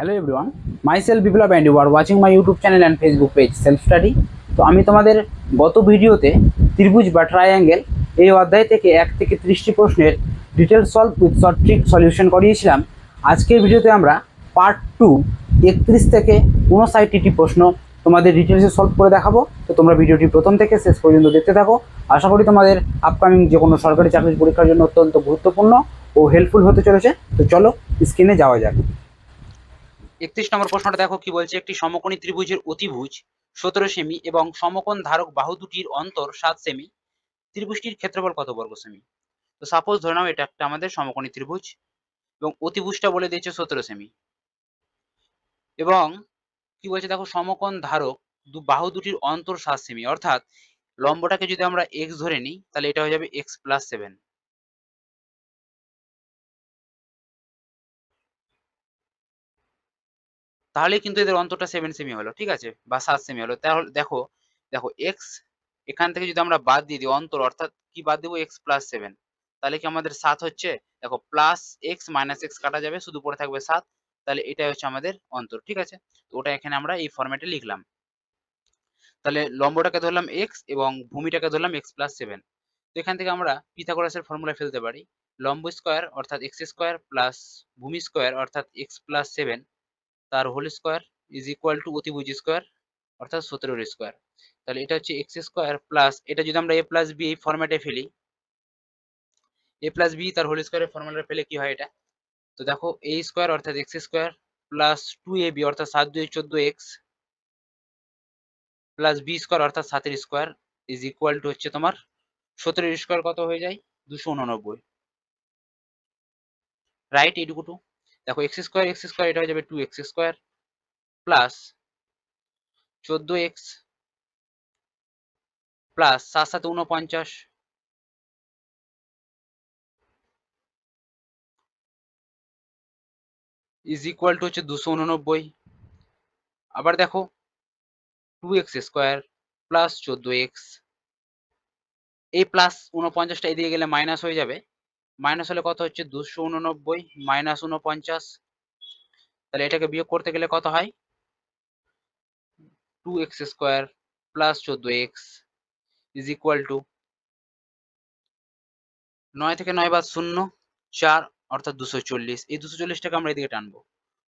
Hello everyone, myself Biplab and you are watching my YouTube channel and Facebook page self study. তো আমি তোমাদের গত ভিডিওতে ত্রিভুজ বা ট্রায়াঙ্গেল এই অধ্যায় থেকে 1 থেকে 30টি প্রশ্নের detail solve with short trick solution করিয়েছিলাম। আজকের ভিডিওতে আমরা পার্ট 2 31 থেকে 59টি প্রশ্ন তোমাদের ডিটেলসে সলভ করে দেখাবো। তো তোমরা ভিডিওটি প্রথম থেকে শেষ পর্যন্ত দেখতে থাকো। আশা করি তোমাদের আপকামিং যে কোনো সরকারি চাকরির পরীক্ষার জন্য অত্যন্ত গুরুত্বপূর্ণ ও হেল্পফুল হতে চলেছে। তো চলো স্ক্রিনে যাওয়া যাক। 31 নম্বর প্রশ্নটা দেখো কি বলছে। একটি সমকোণী ত্রিভুজের অতিভুজ 17 সেমি এবং সমকোণ ধারক বাহু দুটির অন্তর 7 সেমি। ত্রিভুজটির ক্ষেত্রফল কত বর্গ সেমি? তো সাপোজ ধরে নাও এটা একটা আমাদের সমকোণী ত্রিভুজ এবং অতিভুজটা বলে দিয়েছে 17 সেমি এবং কি বলছে দেখো সমকোণ ধারক বাহু দুটির অন্তর 7 সেমি, অর্থাৎ লম্বটাকে যদি আমরা x ধরে নিই তাহলে এটা হয়ে যাবে x+7। তাহলে কিন্তু এদের অন্তরটা 7 সেমি হলো, ঠিক আছে, বা 7 সেমি হলো। তাহলে দেখো দেখো x এখান থেকে যদি আমরা বাদ দিয়ে দিই অন্তর, অর্থাৎ কি বাদ দেবো x+7, তাহলে কি আমাদের 7 হচ্ছে। দেখো প্লাস এক্স মাইনাস এক্স কাটা যাবে, শুধু পড়ে থাকবে 7। তাহলে এটাই হচ্ছে আমাদের অন্তর, ঠিক আছে। তো ওটা এখানে আমরা এই ফরম্যাটে লিখলাম। তাহলে লম্বটাকে ধরলাম x এবং ভূমিটাকে ধরলাম x+7। তো এখান থেকে আমরা পিথাগোরাসের ফর্মুলা ফেলতে পারি। লম্ব স্কয়ার অর্থাৎ x স্কয়ার প্লাস ভূমি স্কয়ার অর্থাৎ x+7 তার whole square is equal to অতিভুজ স্কয়ার অর্থাৎ 17 স্কয়ার। তাহলে এটা হচ্ছে এক্স স্কয়ার প্লাস, এটা যদি আমরা a প্লাস বি এই ফরম্যাটে ফেলি, a প্লাস বি তার হোল স্কয়ারের ফর্মুলা পেলে কি হয় এটা। তো দেখো a স্কয়ার অর্থাৎ এক্স স্কয়ার প্লাস 2ab অর্থাৎ 7 2 14 x প্লাস বি স্কয়ার অর্থাৎ 7 স্কয়ার ইজ ইকুয়াল টু হচ্ছে তোমার 17 স্কয়ার কত হয়ে যায় 289, রাইট। এইটুকু টু দেখো এক্স স্কয়ার এটা হয়ে যাবে 2x square plus 14x plus 7 7 49 is equal two হচ্ছে 289। আবার দেখো 2x স্কয়ার প্লাস 14x, এই প্লাস 49টা এদিকে গেলে মাইনাস হয়ে যাবে, মাইনাস হলে কত হচ্ছে 289 মাইনাস 49। তাহলে এটাকে বিয়োগ করতে গেলে কত হয় 2x square plus 14x is equal two 9 থেকে 9 বাদ 0 4 অর্থাৎ 240। এই 240টাকে আমরা এদিকে টানবো,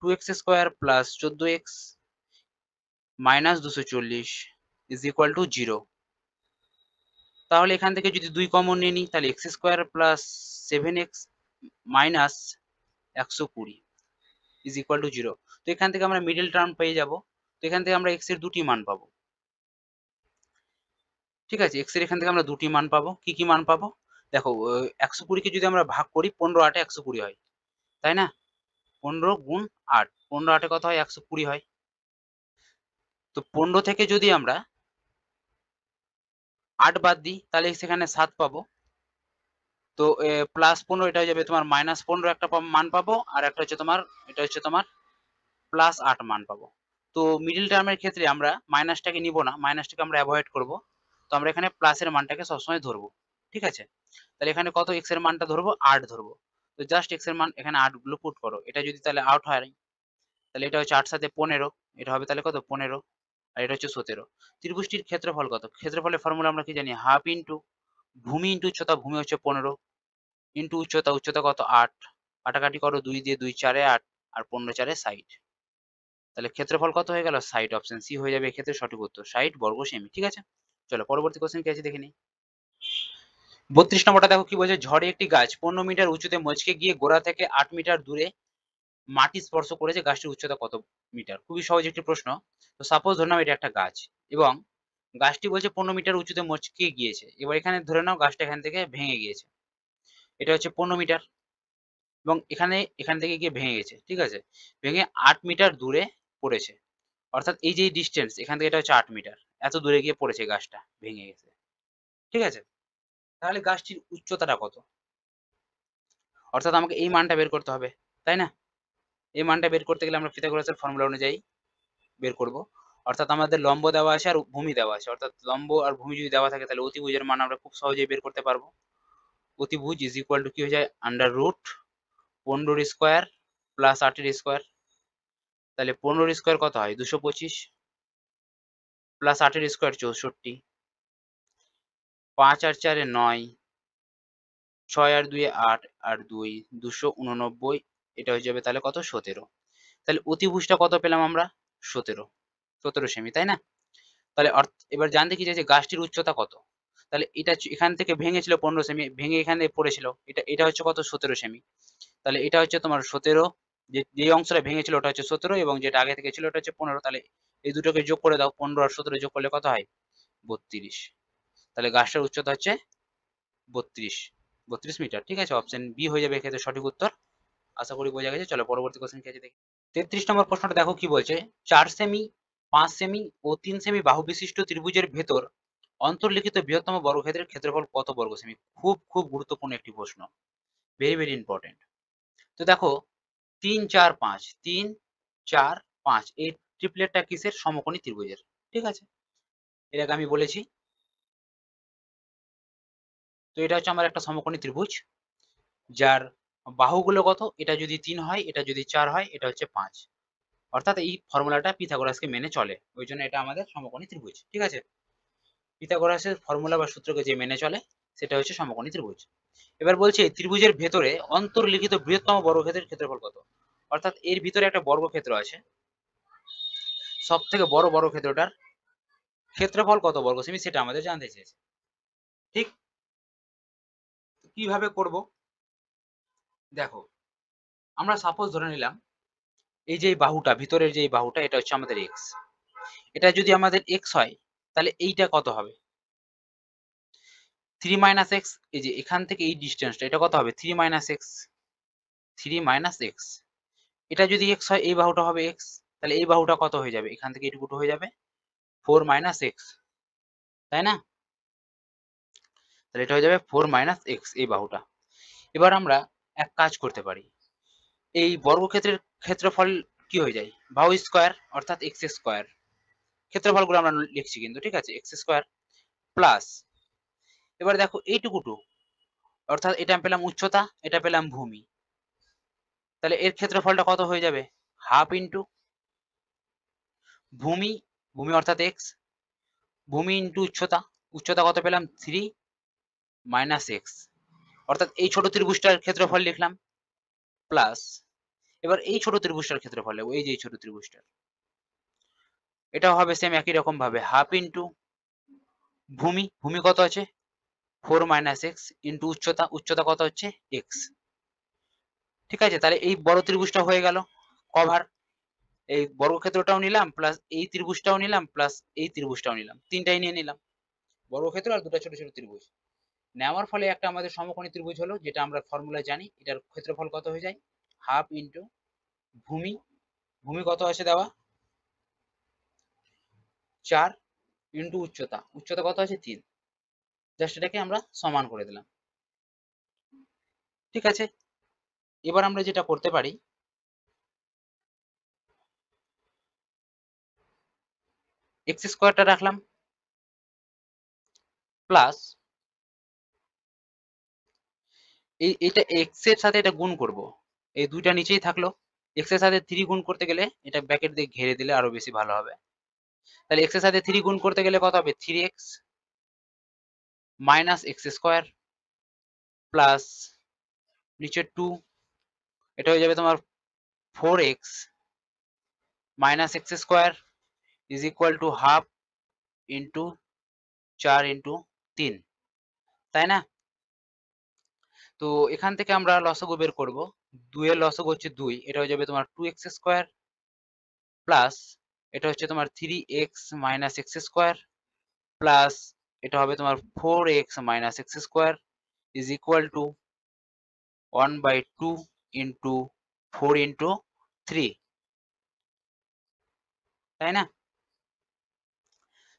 2x square plus 14x minus 240 is equal two 0। তাহলে এখান থেকে যদি 2 কমন নিয়ে নিই তাহলে x square plus 7x minus 120 is equal two 0। তো এখান থেকে আমরা মিডল টার্ম পেয়ে যাব। তো এখান থেকে আমরা এক্স এর দুটি মান পাবো, ঠিক আছে। এক্স এর এখান থেকে আমরা দুটি মান পাবো। কি কি মান পাবো দেখো, 120কে যদি আমরা ভাগ করি 15 8 120 হয়, তাই না। 15 গুণ 8, 15 8 কত হয় 120 হয়। তো 15 থেকে যদি আমরা 8 বাদ দিই তাহলে সেখানে 7 পাবো। তো প্লাস 15 এটা হয়ে যাবে তোমার মাইনাস 15 একটা মান পাবো, আর একটা হচ্ছে তোমার এটা হচ্ছে তোমার প্লাস 8 মান পাবো। তো মিডল টার্মের ক্ষেত্রে আমরা মাইনাসটাকে নিব না, মাইনাসটাকে আমরা অ্যাভয়েড করব। তো আমরা এখানে প্লাসের মানটাকে সবসময় ধরবো, ঠিক আছে। তাহলে এখানে কত এক্স এর মানটা ধরবো 8 ধরবো। তো জাস্ট এক্স এর মান এখানে 8 গুলো পুট করো। এটা যদি তাহলে আউট হয় তাহলে এটা হচ্ছে 8 সাথে 15, এটা হবে তাহলে কত 15 আর এটা হচ্ছে 17। ত্রিভুজটির ক্ষেত্রফল কত? ক্ষেত্রফলের ফর্মুলা আমরা কি জানি, হাফ ইন্টু ভূমি ইন্টু উচ্চতা, ভূমি হচ্ছে 15 ইন্টু উচ্চতা, উচ্চতা কত 8, কাটাকাটি করো 2 দিয়ে 2 4 8 আর 15 4 60। তাহলে ক্ষেত্রফল কত হয়ে গেল 60, অপশন সি হয়ে যাবে এক্ষেত্রে সঠিক উত্তর, 60 বর্গ সেমি, ঠিক আছে। চলো পরবর্তী কোশ্চেন কি আছে দেখে নিই। 32 নম্বরটা দেখো কি বলছে, ঝড়ে একটি গাছ 15 মিটার উঁচুতে মচকে গিয়ে গোড়া থেকে 8 মিটার দূরে মাটি স্পর্শ করেছে, গাছটির উচ্চতা কত মিটার? খুবই সহজ একটি প্রশ্ন। তো সাপোজ ধরে নাও এটা একটা গাছ এবং গাছটি বলছে 15 মিটার উঁচুতে মচকে গিয়েছে। এবার এখানে ধরে নাও গাছটা এখান থেকে ভেঙে গিয়েছে, এটা হচ্ছে 15 মিটার এবং এখান থেকে গিয়ে ভেঙে গেছে, ঠিক আছে। ভেঙে 8 মিটার দূরে পড়েছে, অর্থাৎ এই যে ডিস্টেন্স এখান থেকে এটা হচ্ছে 8 মিটার, এত দূরে গিয়ে পড়েছে গাছটা, ভেঙে গেছে, ঠিক আছে। তাহলে গাছটির উচ্চতাটা কত? অর্থাৎ আমাকে এই মানটা বের করতে হবে, তাই না। এই মানটা বের করতে গেলে আমরা পিথাগোরাসের ফর্মুলা অনুযায়ী বের করব। অর্থাৎ আমাদের লম্ব দেওয়া আছে আর ভূমি দেওয়া আছে, অর্থাৎ লম্ব আর ভূমি যদি দেওয়া থাকে তাহলে অতিভুজের মান আমরা খুব সহজেই বের করতে পারবো। অতিভুজ ইজ ইকুয়াল টু কি হয়ে যায় under root 15 square plus 8 square. তাহলে 15 স্কোয়ার কত হয় 225, প্লাস 8 স্কোয়ার 64, 5 আর 4 9, 6 আর 2 8 আর 2 289, এটা হয়ে যাবে তাহলে কত 17। তাহলে অতিভুজটা কত পেলাম আমরা 17 সেমি, তাই না? তাহলে এবার জানতে কি চাইছে গাছটির উচ্চতা কত। তাহলে এটা এখান থেকে ভেঙেছিল 15 সেমি, ভেঙে এখানে পড়েছিল, এটা হচ্ছে কত 17 সেমি। তাহলে এটা হচ্ছে তোমার 17, যে অংশটা ভেঙেছিল ওটা হচ্ছে 17 এবং যেটা আগে থেকে ছিল ওটা হচ্ছে 15। তাহলে এই দুটোকে যোগ করে দাও, 15 আর 17 যোগ করলে কত হয় 32। তাহলে গাছটার উচ্চতা হচ্ছে 32 মিটার। ঠিক আছে, অপশন বি হয়ে যাবে এক্ষেত্রে সঠিক উত্তর। আশা করি বোঝা গেছে। চলো পরবর্তী কোশ্চেন কি আছে দেখি। 33 নম্বর প্রশ্নটা দেখো কি বলছে, 4 সেমি, 5 সেমি ও 3 সেমি বাহু বিশিষ্ট ত্রিভুজের ভেতর অন্তর্লিখিত বৃহত্তম বর্গক্ষেত্রের ক্ষেত্রফল কত বর্গ সেমি। খুব খুব গুরুত্বপূর্ণ একটি প্রশ্ন, ভেরি ভেরি ইম্পর্টেন্ট। তো দেখো 3 4 5, 3 4 5 এই ট্রিপলেটটা কিসের সমকোণী ত্রিভুজের। ঠিক আছে, এটাকে আমি বলেছি। তো এটা হচ্ছে আমার একটা সমকোণী ত্রিভুজ যার বাহুগুলো কত, এটা যদি 3 হয়, এটা যদি 4 হয়, এটা হচ্ছে 5। অর্থাৎ এই ফর্মুলাটা পিথাগোরাসকে মেনে চলে, ওই জন্য এটা আমাদের সমকোণী ত্রিভুজ। ঠিক আছে, পিথাগোরাসের ফর্মুলা বা সূত্রকে যে মেনে চলে সেটা হচ্ছে সমকোণী ত্রিভুজ। এবার বলছে ত্রিভুজের ভেতরে অন্তর্লিখিত বৃহত্তম বর্গক্ষেত্রের ক্ষেত্রফল কত। অর্থাৎ এর ভিতরে একটা বর্গক্ষেত্র আছে, সব থেকে বড় বর্গক্ষেত্রটার ক্ষেত্রফল কত বর্গ সেমি সেটা আমাদের জানতে চেয়েছে। ঠিক, কিভাবে করব দেখো, আমরা সাপোজ ধরে নিলাম এই যে বাহুটা, ভিতরের যে বাহুটা, এটা হচ্ছে আমাদের এক্স। এটা যদি আমাদের এক্স হয় তাহলে এইটা কত হবে 3 মাইনাস এক্স। এই যে এখান থেকে এই ডিস্টেন্সটা, এটা কত হবে 3 মাইনাস এক্স, 3 মাইনাস এক্স। এটা যদি এক্স হয় এই বাহুটা হবে এক্স, তাহলে এই বাহুটা কত হয়ে যাবে, এখান থেকে এটুকু হয়ে যাবে 4 মাইনাস এক্স, তাই না? তাহলে এটা হয়ে যাবে 4 মাইনাস এক্স এই বাহুটা। এবার আমরা এক কাজ করতে পারি, এই বর্গক্ষেত্রের ক্ষেত্রফল কি হয়ে যায় বাহু স্কয়ার, অর্থাৎ এক্স স্কয়ার। ক্ষেত্রফলগুলো আমরা লিখছি কিন্তু, ঠিক আছে, এক্স স্কয়ার প্লাস, এবার দেখো এইটুকুটু, অর্থাৎ এটা পেলাম উচ্চতা, এটা পেলাম ভূমি, তাহলে এর ক্ষেত্রফলটা কত হয়ে যাবে হাফ ইন্টু ভূমি, ভূমি অর্থাৎ এক্স, ভূমি ইন্টু উচ্চতা, উচ্চতা কত পেলাম 3 মাইনাস এক্স, অর্থাৎ এই ছোট ত্রিভুজটার ক্ষেত্রফল লিখলাম প্লাস, এবার এই ছোট ত্রিভুজটার ক্ষেত্রফল এই যে এই ছোট ত্রিভুজটার, এটাও হবে সেম একই রকম ভাবে হাফ ইন্টু ভূমি, ভূমি কত আছে 4 মাইনাস এক্স ইন্টু উচ্চতা, উচ্চতা কত হচ্ছে এক্স। ঠিক আছে, তাহলে এই বড় ত্রিভুজটা হয়ে গেল কভার, এই বর্গক্ষেত্রটাও নিলাম প্লাস এই ত্রিভুজটাও নিলাম প্লাস এই ত্রিভুজটাও নিলাম, তিনটাই নিয়ে নিলাম, বর্গক্ষেত্র আর দুটো ছোট ছোট ত্রিভুজ নেওয়ার ফলে একটা আমাদের সমকোণী ত্রিভুজ হলো, যেটা আমরা ফর্মুলায় জানি। এটার ক্ষেত্রফল কত হয়ে যায় হাফ ইন্টু ভূমি, ভূমি কত আছে দেওয়া 4 ইন্টু উচ্চতা, উচ্চতা কত আছে 3, জাস্ট এটাকে আমরা সমান করে দিলাম। ঠিক আছে, এবার আমরা যেটা করতে পারি, এক্স স্কোয়ারটা রাখলাম প্লাস এটা এক্স এর সাথে এটা গুণ করব, এই দুইটা নিচেই থাকলো, এক্স এর সাথে 3 গুণ করতে গেলে এটা ব্র্যাকেট দিয়ে ঘিরে দিলে আরো বেশি ভালো হবে। তাহলে এক্স এর সাথে 3 গুণ করতে গেলে কত হবে 3x minus x square plus নিচে 2, এটা হয়ে যাবে তোমার 4x minus x square is equal to half into 4 into 3, তাই না? তো এখান থেকে আমরা লসাগু বের করব, 2 এর লসাগু হচ্ছে 2, এটা হয়ে যাবে তোমার 2x স্কোয়ার প্লাস এটা হচ্ছে তোমার 3x minus x square plus এটা হবে তোমার 4x minus x square is equal two 1/2 into 4 into 3, তাই না?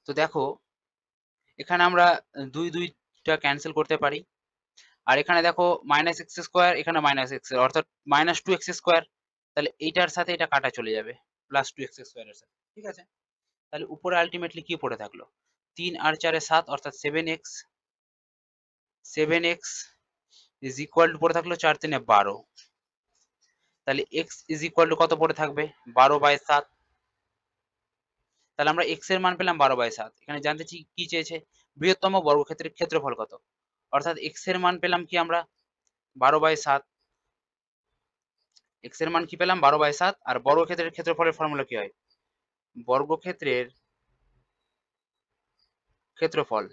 তো দেখো এখানে আমরা 2টা ক্যান্সেল করতে পারি, আর এখানে দেখো মাইনাস এক্স স্কোয়ার, এখানে মাইনাস এক্স, অর্থাৎ মাইনাস 2x স্কোয়ার, তাহলে এইটার সাথে এটা কাটা চলে যাবে প্লাস 2x স্কোয়ারের সাথে। ঠিক আছে, তাহলে উপরে আলটিমেটলি কি পড়ে থাকলো 3 আর 4 7, অর্থাৎ 7x, 7x is equal two পড়ে থাকলো 4 3 12, তাহলে এক্স ইজ ইকুয়াল টু কত পড়ে থাকবে 12/7। তাহলে আমরা এক্স এর মান পেলাম 12/7। এখানে জানতে কি চেয়েছে বৃহত্তম বর্গক্ষেত্রের ক্ষেত্রফল কত, অর্থাৎ এক্স এর মান পেলাম কি আমরা 12/7, এক্স এর মান কি পেলাম 12/7। আর বর্গক্ষেত্রের ক্ষেত্রফলের ফর্মুলা কি হয়, বর্গক্ষেত্রের ক্ষেত্রফল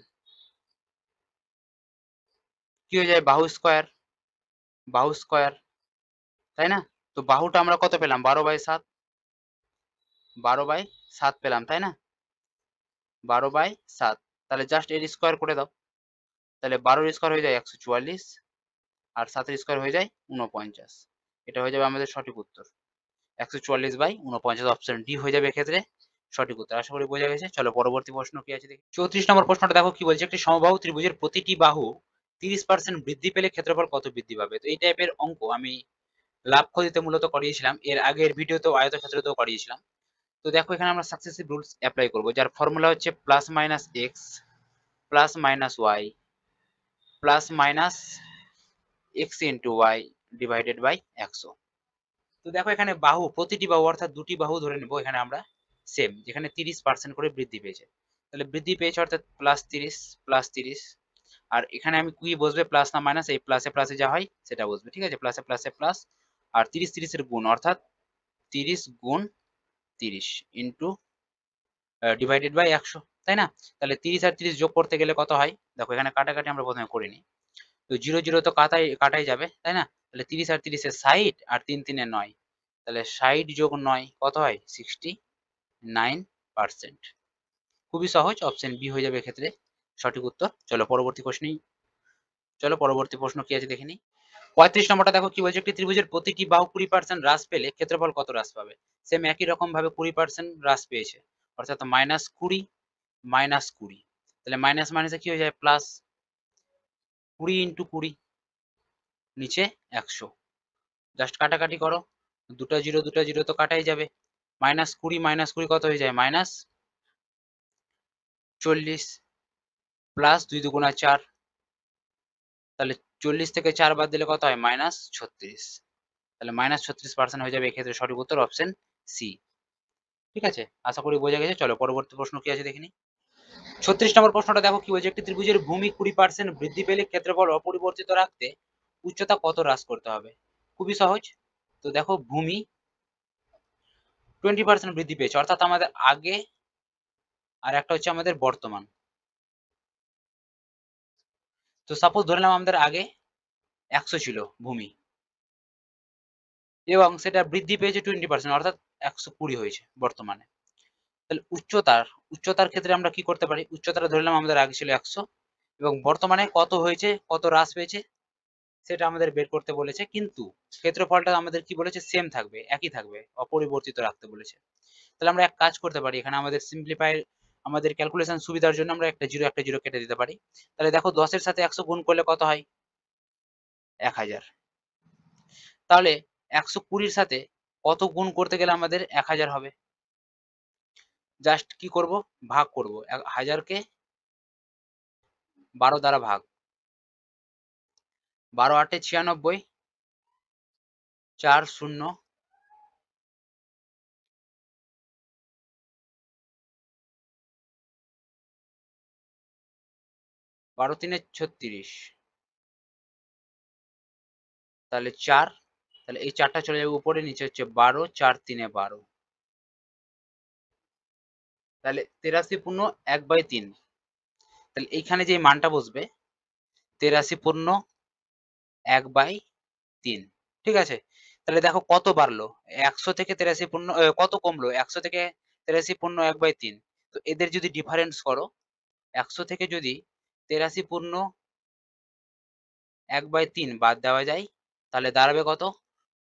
কি হয়ে যায় বাহু স্কয়ার, বাহু স্কয়ার, তাই না? তো বাহুটা আমরা কত পেলাম 12/7, 12/7 পেলাম, তাই না? 12/7, তাহলে জাস্ট এর স্কয়ার করে দাও, তাহলে 12 এর স্কয়ার হয়ে যায় 144 আর 7 এর স্কয়ার হয়ে যায় 49। এটা হয়ে যাবে আমাদের সঠিক উত্তর, 144/49। অপশন ডি হয়ে যাবে এক্ষেত্রে সঠিক উত্তর। আশা করি বোঝা গেছে। চলো পরবর্তী প্রশ্ন কি আছে দেখি। 34 নম্বর প্রশ্নটা দেখো কি বলছে, একটি সমবাহু ত্রিভুজের প্রতিটি বাহু 30% বৃদ্ধি পেলে ক্ষেত্রফল কত বৃদ্ধি পাবে। তো এই টাইপের অঙ্ক আমি লাভ ক্ষতিতে মূলত করিয়েছিলাম, এর আগের ভিডিওতেও আয়তক্ষেত্রতেও করিয়েছিলাম। তো দেখো এখানে আমরা সাকসেসিভ রুলস অ্যাপ্লাই করব, যার ফর্মুলা হচ্ছে plus minus x plus minus y plus minus x into y divided by 100। তো দেখো এখানে বাহু, প্রতিটি বাহু অর্থাৎ দুটি বাহু ধরে নেবো এখানে আমরা সেম, যেখানে 30% করে বৃদ্ধি পেয়েছে, তাহলে বৃদ্ধি পেয়েছে অর্থাৎ +30 আর এখানে আমি কি বসবে প্লাস না মাইনাস, এই প্লাসে প্লাসে যা হয় সেটা বসবে, ঠিক আছে? প্লাসে প্লাসে প্লাস, আর 30 এর গুণ অর্থাৎ 30 গুণ 30 ইন্টু ডিভাইডেড বাই 100, তাই না? তাহলে 30 আর 30 যোগ করতে গেলে কত হয়, দেখো এখানে কাটাকাটি আমরা প্রথমে করে নিই। তো 0 0 তো কাটাই যাবে, তাই না? তাহলে 30 আর 30 এ 60 আর 3 3 এ 9, তাহলে 60 যোগ 9 কত হয় 69%। খুবই সহজ, অপশন বি হয়ে যাবে এক্ষেত্রে সঠিক উত্তর। চলো পরবর্তী প্রশ্ন কি আছে দেখে নিই। 35 নম্বরটা দেখো কি বলছে, একটি ত্রিভুজের প্রতিটি বাহু 20% হ্রাস পেলে ক্ষেত্রফল কত হ্রাস পাবে। সেম একই রকম ভাবে 20% হ্রাস পেয়েছে, অর্থাৎ -20 -20, তাহলে মাইনাস মাইনাসে কি হয়ে যায় প্লাস, 20 ইন্টু 20 নিচে 100, জাস্ট কাটাকাটি করো, দুটা জিরো তো কাটাই যাবে, -20 কত হয়ে যায় -40 প্লাস 2 দুগুণা 4, তাহলে 40 থেকে 4 বাদ দিলে কত হয় -36, তাহলে -36% হয়ে যাবে এক্ষেত্রে সঠিক উত্তর অপশন সি। ঠিক আছে, আশা করি বোঝা গেছে। চলো পরবর্তী প্রশ্ন কি আছে দেখে নিই। 36 নম্বর প্রশ্নটা দেখো কি বলছে, একটি ত্রিভুজের ভূমি 20% বৃদ্ধি পেলে ক্ষেত্রফল অপরিবর্তিত রাখতে উচ্চতা কত হ্রাস করতে হবে। খুবই সহজ, তো দেখো ভূমি 20% বৃদ্ধি পেয়েছে অর্থাৎ আমাদের আগে, আর একটা হচ্ছে আমাদের বর্তমান। তো সাপোজ ধরে নিলাম আমাদের আগে 100 ছিল ভূমি এবং সেটা বৃদ্ধি পেয়েছে 20% অর্থাৎ 120 হয়েছে বর্তমানে। তাহলে উচ্চতার ক্ষেত্রে আমরা কি করতে পারি, উচ্চতাটা ধরলাম আমাদের আগে ছিল 100 এবং বর্তমানে কত হয়েছে, কত হ্রাস পেয়েছে সেটা আমাদের বের করতে বলেছে, কিন্তু ক্ষেত্রফলটা আমাদের কি বলেছে সেম থাকবে, একই থাকবে, অপরিবর্তিত রাখতে বলেছে। তাহলে আমরা এক কাজ করতে পারি, এখানে আমাদের সিম্পলিফাই, আমাদের ক্যালকুলেশন সুবিধার জন্য আমরা একটা জিরো কেটে দিতে পারি। তাহলে দেখো 10 এর সাথে 100 গুণ করলে কত হয় 1000, তাহলে 120 সাথে কত গুণ করতে গেলে আমাদের 1000 হবে, জাস্ট কি করব ভাগ করব, 1000 কে 12 দ্বারা ভাগ, 12 8 96, 4 0 12 3 36, তাহলে 4, তাহলে এই 4টা চলে যাবে উপরে, নিচে হচ্ছে 12, 4 3 12, তাহলে 83 পূর্ণ 1/3, তাহলে এইখানে যে মানটা বসবে 83 পূর্ণ 1/3, ঠিক আছে? তাহলে দেখো কত বাড়লো, 100 থেকে 83 পূর্ণ কত কমলো, 100 থেকে 83 পূর্ণ 1/3। তো এদের যদি ডিফারেন্স করো, 100 থেকে যদি 83 পূর্ণ 1/3 বাদ দেওয়া যায়, তাহলে দাঁড়াবে কত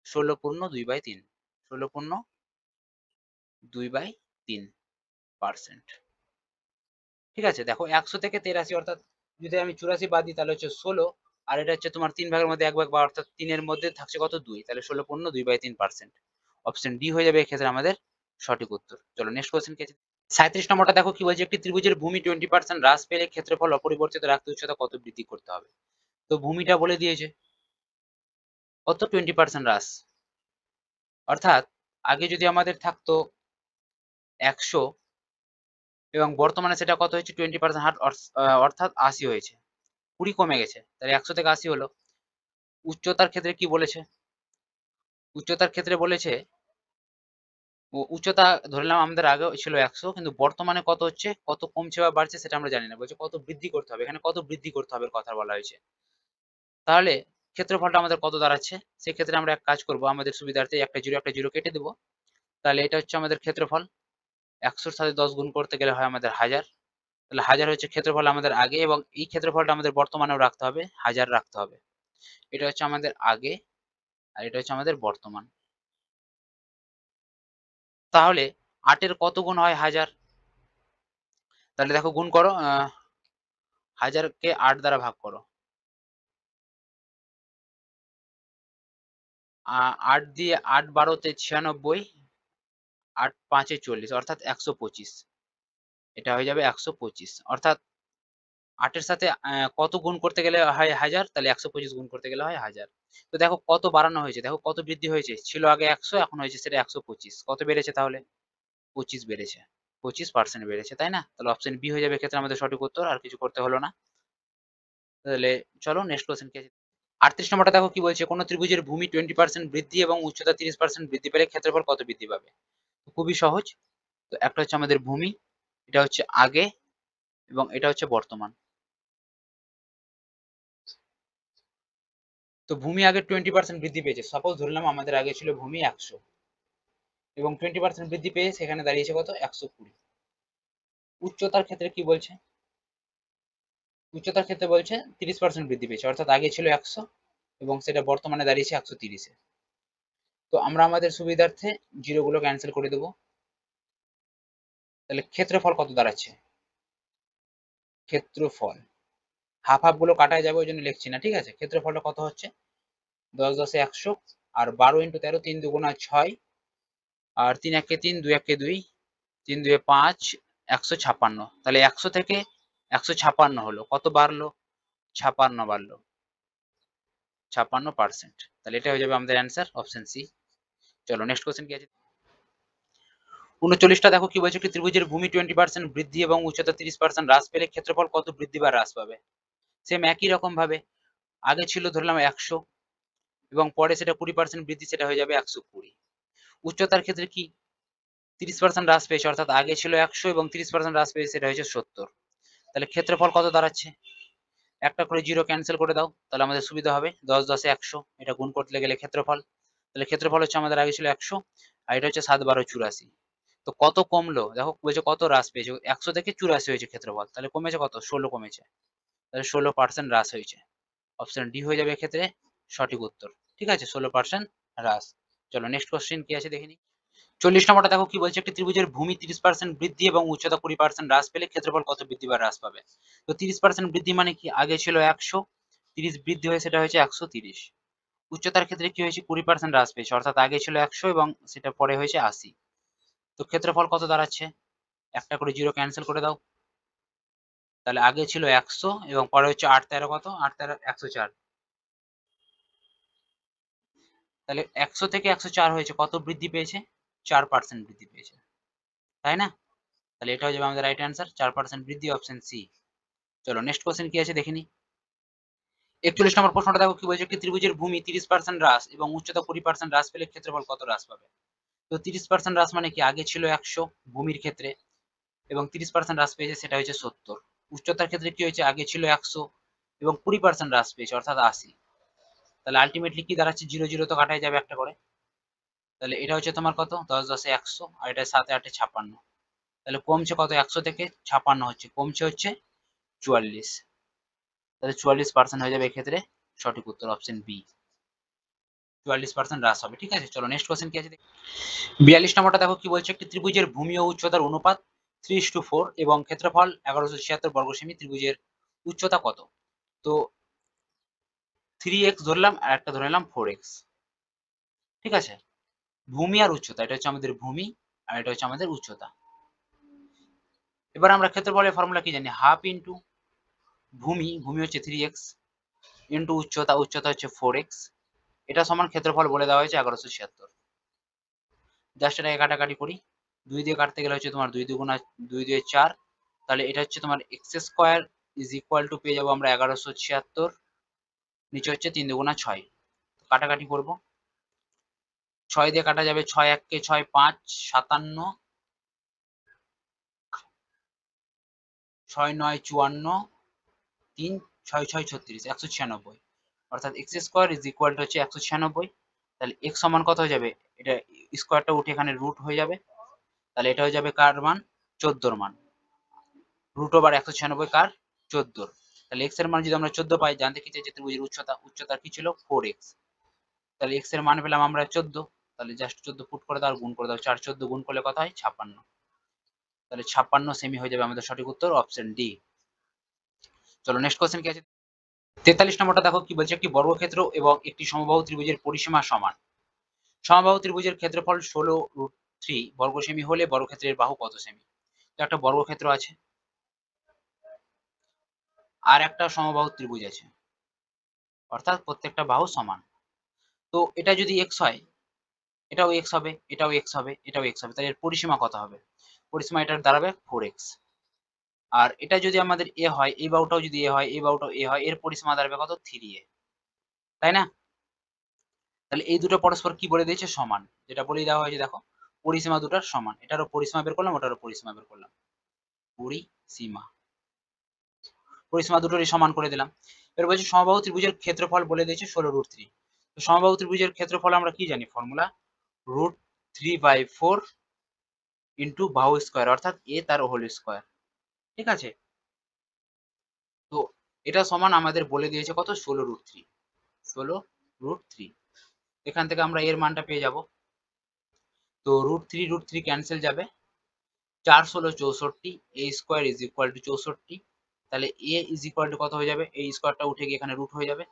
16 পূর্ণ 2/3, 16 পূর্ণ 2/3%। ঠিক আছে, দেখো 100 থেকে 83 অর্থাৎ যদি আমি 84 বাদ দিই তাহলে হচ্ছে 16, আর এটা হচ্ছে তোমার 3 ভাগের মধ্যে 1 ভাগ, বা অর্থাৎ 3 এর মধ্যে থাকছে কত 2, তাহলে 16 পূর্ণ 2/3%। অপশন ডি হয়ে যাবে এক্ষেত্রে আমাদের সঠিক উত্তর। চলো নেক্সট কোশ্চেন কি আছে। 37 নম্বরটা দেখো কি বলছে, একটি ত্রিভুজের ভূমি 20% হ্রাস পেলে ক্ষেত্রফল অপরিবর্তিত রাখতে উচ্চতা কত বৃদ্ধি করতে হবে। তো ভূমিটা বলে দিয়েছে কত 20% হ্রাস, অর্থাৎ আগে যদি আমাদের থাকতো 100 এবং বর্তমানে সেটা কত হয়েছে 20% হার, অর্থাৎ 80 হয়েছে, 20 কমে গেছে, তাহলে 100 থেকে 80 হলো। উচ্চতার ক্ষেত্রে কি বলেছে? উচ্চতার ক্ষেত্রে বলেছে উচ্চতা ধরে নিলাম আমাদের আগে ছিল 100, কিন্তু বর্তমানে কত হচ্ছে, কত কমছে বা বাড়ছে সেটা আমরা জানি না। বলছে কত বৃদ্ধি করতে হবে, এখানে কত বৃদ্ধি করতে হবে কথা বলা হয়েছে। তাহলে ক্ষেত্রফলটা আমাদের কত দাঁড়াচ্ছে? সেক্ষেত্রে আমরা এক কাজ করব, আমাদের সুবিধার্থে একটা জিরো কেটে দেব। তাহলে এটা হচ্ছে আমাদের ক্ষেত্রফল। 100 এর সাথে 10 গুণ করতে গেলে হয় আমাদের 1000। তাহলে 1000 হচ্ছে ক্ষেত্রফল আমাদের আগে, এবং এই ক্ষেত্রফলটা আমাদের বর্তমানেও রাখতে হবে, 1000 রাখতে হবে। এটা হচ্ছে আমাদের আগে, আর এটা হচ্ছে আমাদের বর্তমান। তাহলে 8 এর কত গুণ হয় 1000? তাহলে দেখো গুণ করো, 1000 কে 8 দ্বারা ভাগ করো। 8 দিয়ে 8 12 তে 96, 8 5 এ 40, অর্থাৎ 125। এটা হয়ে যাবে 125। অর্থাৎ 8 এর সাথে কত গুণ করতে গেলে হয় 1000, তাহলে 125 গুণ করতে গেলে হয় 1000। তো দেখো কত বাড়ানো হয়েছে, দেখো কত বৃদ্ধি হয়েছে। ছিল আগে 100, এখন হয়েছে সেটা 125। কত বেড়েছে তাহলে? 25 বেড়েছে, 25% বেড়েছে, তাই না? তাহলে অপশন বি হয়ে যাবে এক্ষেত্রে আমাদের সঠিক উত্তর, আর কিছু করতে হলো না। তাহলে চলো নেক্সট কোশ্চেন কি আছে। 38 নম্বরটা দেখো কি বলছে, কোন ত্রিভুজের ভূমি 20% বৃদ্ধি এবং উচ্চতা 30% বৃদ্ধি পেলে ক্ষেত্রফল কত বৃদ্ধি পাবে? খুবই সহজ। তো একটা হচ্ছে আমাদের ভূমি, এটা হচ্ছে আগে, এবং এটা হচ্ছে বর্তমান। তো ভূমি আগে 20% বৃদ্ধি পেয়েছে। সাপোজ ধরলাম আমাদের আগে ছিল ভূমি 100, এবং 20% বৃদ্ধি পেয়ে সেখানে দাঁড়িয়েছে কত? 120। উচ্চতার ক্ষেত্রে কি বলছে? উচ্চতার ক্ষেত্রে বলছে 30% বৃদ্ধি পেয়েছে, অর্থাৎ আগে ছিল 100 এবং সেটা বর্তমানে দাঁড়িয়েছে 130-এ। তো আমরা আমাদের সুবিধার্থে জিরো গুলো ক্যান্সেল করে দেবো। তাহলে ক্ষেত্রফল কত দাঁড়াচ্ছে? ক্ষেত্রফল হাফ হাফ গুলো কাটায় যাবে, ওই জন্য লিখছি না, ঠিক আছে? ক্ষেত্রফলটা কত হচ্ছে? 10 10 এ 100, আর 12 × 13, 3 2 6, আর 3 1 3, 2 1 2, 3 2 5, 156। তাহলে 100 থেকে 156 হলো, কত বাড়লো? 56 বাড়লো, 56%। তাহলে এটা হয়ে যাবে আমাদের অ্যান্সার, অপশন সি। চলো নেক্সট কোশ্চেন কি আছে। 39টা দেখো কি বলছে, একটি ত্রিভুজের ভূমি 20% বৃদ্ধি এবং উচ্চতা 30% হ্রাস পেলে ক্ষেত্রফল কত বৃদ্ধি বা হ্রাস পাবে? সেম একই রকম ভাবে আগে ছিল ধরলাম 100, এবং পরে সেটা 20% বৃদ্ধি, সেটা হয়ে যাবে 120। উচ্চতার ক্ষেত্রে কি 30% হ্রাস পেয়েছে, অর্থাৎ আগে ছিল 100 এবং 30% হ্রাস পেয়েছে, সেটা হয়েছে 70। তাহলে ক্ষেত্রফল কত দাঁড়াচ্ছে? একটা করে জিরো ক্যান্সেল করে দাও, তাহলে আমাদের সুবিধা হবে। 10 10 এ 100, এটা গুণ করতে গেলে ক্ষেত্রফল। তাহলে ক্ষেত্রফল হচ্ছে আমাদের আগে ছিল 100, আর এটা হচ্ছে 7 12 84। তো কত কমলো দেখো, বলছে কত হ্রাস পেয়েছে, 100 থেকে 84 হয়েছে ক্ষেত্রফল, তাহলে কমেছে কত? 16 কমেছে। তাহলে 16% হ্রাস হয়েছে। অপশন ডি হয়ে যাবে এক্ষেত্রে সঠিক উত্তর। ঠিক আছে, 16% হ্রাস। চলো নেক্সট কোশ্চেন কি আছে দেখে নিই। 40 নম্বরটা দেখো কি বলছে, একটি ত্রিভুজের ভূমি 30% বৃদ্ধি এবং উচ্চতা 20% হ্রাস পেলে ক্ষেত্রফল কত বৃদ্ধি বা হ্রাস পাবে? তো 30% বৃদ্ধি মানে কি? আগে ছিল 100, 30 বৃদ্ধি হয়ে সেটা হয়েছে 130। উচ্চতার ক্ষেত্রে কি হয়েছে? 20% হ্রাস পেয়েছে, অর্থাৎ আগে ছিল 100 এবং সেটা পরে হয়েছে 80। তো ক্ষেত্রফল কত দাঁড়াচ্ছে? একটা করে জিরো ক্যান্সেল করে দাও। তাহলে আগে ছিল 100 এবং পরে হচ্ছে 8 13 কত? 8 13 104। তাহলে 100 থেকে 104 হয়েছে, কত বৃদ্ধি পেয়েছে? 4% বৃদ্ধি পেয়েছে, তাই না? তাহলে এটা হয়ে যাবে আমাদের রাইট অ্যান্সার, 4% বৃদ্ধি, অপশন সি। চলো নেক্সট কোশ্চেন কি আছে দেখে নিই। 41 নম্বর প্রশ্নটা দেখো কি বলছে, একটি ত্রিভুজের ভূমি 30% হ্রাস এবং উচ্চতা 20% হ্রাস পেলে ক্ষেত্রফল কত হ্রাস পাবে? তো 30% হ্রাস মানে কি? আগে ছিল 100 ভূমির ক্ষেত্রে, এবং 30% হ্রাস পেয়েছে, সেটা হয়েছে 70। উচ্চতার ক্ষেত্রে কি হয়েছে? আগে ছিল 100 এবং 20% হ্রাস পেয়েছে, অর্থাৎ 80। তাহলে আলটিমেটলি কি দাঁড়াচ্ছে? 0 0 তো কাটাই যাবে একটা করে। তাহলে এটা হচ্ছে তোমার কত? 10 10 এ 100, আর এটা 7 8 এ 56। তাহলে কমছে কত? 100 থেকে 56 হচ্ছে, কমছে হচ্ছে 44। তাহলে 44% হয়ে যাবে এক্ষেত্রে সঠিক উত্তর, অপশন বি। 44% হ্রাস হবে, ঠিক আছে? চলো নেক্সট কোশ্চেন কি আছে। 42 নম্বরটা দেখো কি বলছে, একটি ত্রিভুজের ভূমি ও উচ্চতার অনুপাত 3:4 এবং ক্ষেত্রফল 1176 বর্গ সেমি। ত্রিভুজের উচ্চতা কত? তো 3x ধরলাম, আর একটা ধরে নিলাম 4x, ঠিক আছে? ভূমি আর উচ্চতা, এটা হচ্ছে আমাদের ভূমি, আর এটা হচ্ছে আমাদের উচ্চতা। এবার আমরা ক্ষেত্রফলের ফর্মুলা কি জানি? হাফ ইন্টু ভূমি, ভূমি হচ্ছে 3x, ইন্টু উচ্চতা, উচ্চতা হচ্ছে 4x, এটা সমান ক্ষেত্রফল বলে দেওয়া হয়েছে 1176। জাস্ট এটাকে কাটাকাটি করি, 2 দিয়ে কাটতে গেলে হচ্ছে তোমার 2 দুগুণা 2 দিয়ে 4, তাহলে এটা হচ্ছে তোমার x square is equal two পেয়ে যাবো আমরা 1176, নিচে হচ্ছে 3 দুগুণা 6, কাটাকাটি করব, 6 দিয়ে কাটা যাবে, 6 1 কে 6 5 57, 6 9 54, 3 6 6 36, 196, অর্থাৎ x square is equal two হচ্ছে 196। তাহলে এক্স সমান কত হয়ে যাবে, এটা স্কোয়ারটা উঠে এখানে রুট হয়ে যাবে, তাহলে এটা হয়ে যাবে কার মান, 14 মান, রুট ওভার 196 কার, 14। তাহলে এক্স এর মান যদি আমরা 14 পাই, জানতে কি চাইছে ত্রিভুজের উচ্চতা কি ছিল 4x, তাহলে এক্স এর মান পেলাম আমরা 14, তাহলে জাস্ট 14 পুট করে দাও আর গুণ করে দাও, 4 14 গুণ করলে কত হয় 56, তাহলে 56 সেমি হয়ে যাবে আমাদের সঠিক উত্তর, অপশন ডি। চলো নেক্সট কোশ্চেন কি আছে, 43 নম্বরটা দেখো কি বলছে, একটি বর্গক্ষেত্র এবং একটি সমবাহু ত্রিভুজের পরিসীমা সমান, সমবাহু ত্রিভুজের ক্ষেত্রফল 16√3 বর্গ সেমি হলে বর্গক্ষেত্রের বাহু কত সেমি। তো একটা বর্গক্ষেত্র আছে আর একটা সমবাহু ত্রিভুজ আছে, অর্থাৎ প্রত্যেকটা বাহু সমান। তো এটা যদি x হয়, এটাও x হবে, এটাও x হবে, এটাও x হবে, তাহলে এর পরিসীমা কত হবে, পরিসীমা এটার দাঁড়াবে 4x। আর এটা যদি আমাদের a হয়, এই বাহুটাও যদি a হয়, এই বাহুটাও a হয়, এর পরিসীমা দাঁড়াবে কত 3a, তাই না। তাহলে এই দুটো পরস্পর কি বলে দিয়েছে, সমান, যেটা বলে দেওয়া হয়েছে দেখো, পরিসীমা দুটার সমান, এটারও পরিসীমা বের করলাম, ওটারও পরিসীমা বের করলাম, পরিসীমা দুটোরই সমান করে দিলাম। এর বলছে সমবাহু ত্রিভুজের ক্ষেত্রফল বলে দিয়েছে 16√3। তো সমবাহু ত্রিভুজের ক্ষেত্রফল আমরা কি জানি, ফর্মুলা √3/4 ইন্টু বাহু স্কোয়ার, অর্থাৎ এ তার হোল স্কোয়ার, ঠিক আছে। তো এটা সমান আমাদের বলে দিয়েছে কত, 16√3, 16√3। এখান থেকে আমরা এর মানটা পেয়ে যাব, তো √3 ক্যান্সেল যাবে, 4 16 64, এ স্কোয়ার ইজ ইকুয়াল টু 64, তাহলে এ ইজ ইকুয়াল টু কত হয়ে যাবে, এই স্কোয়ারটা উঠে গিয়ে এখানে রুট হয়ে যাবে,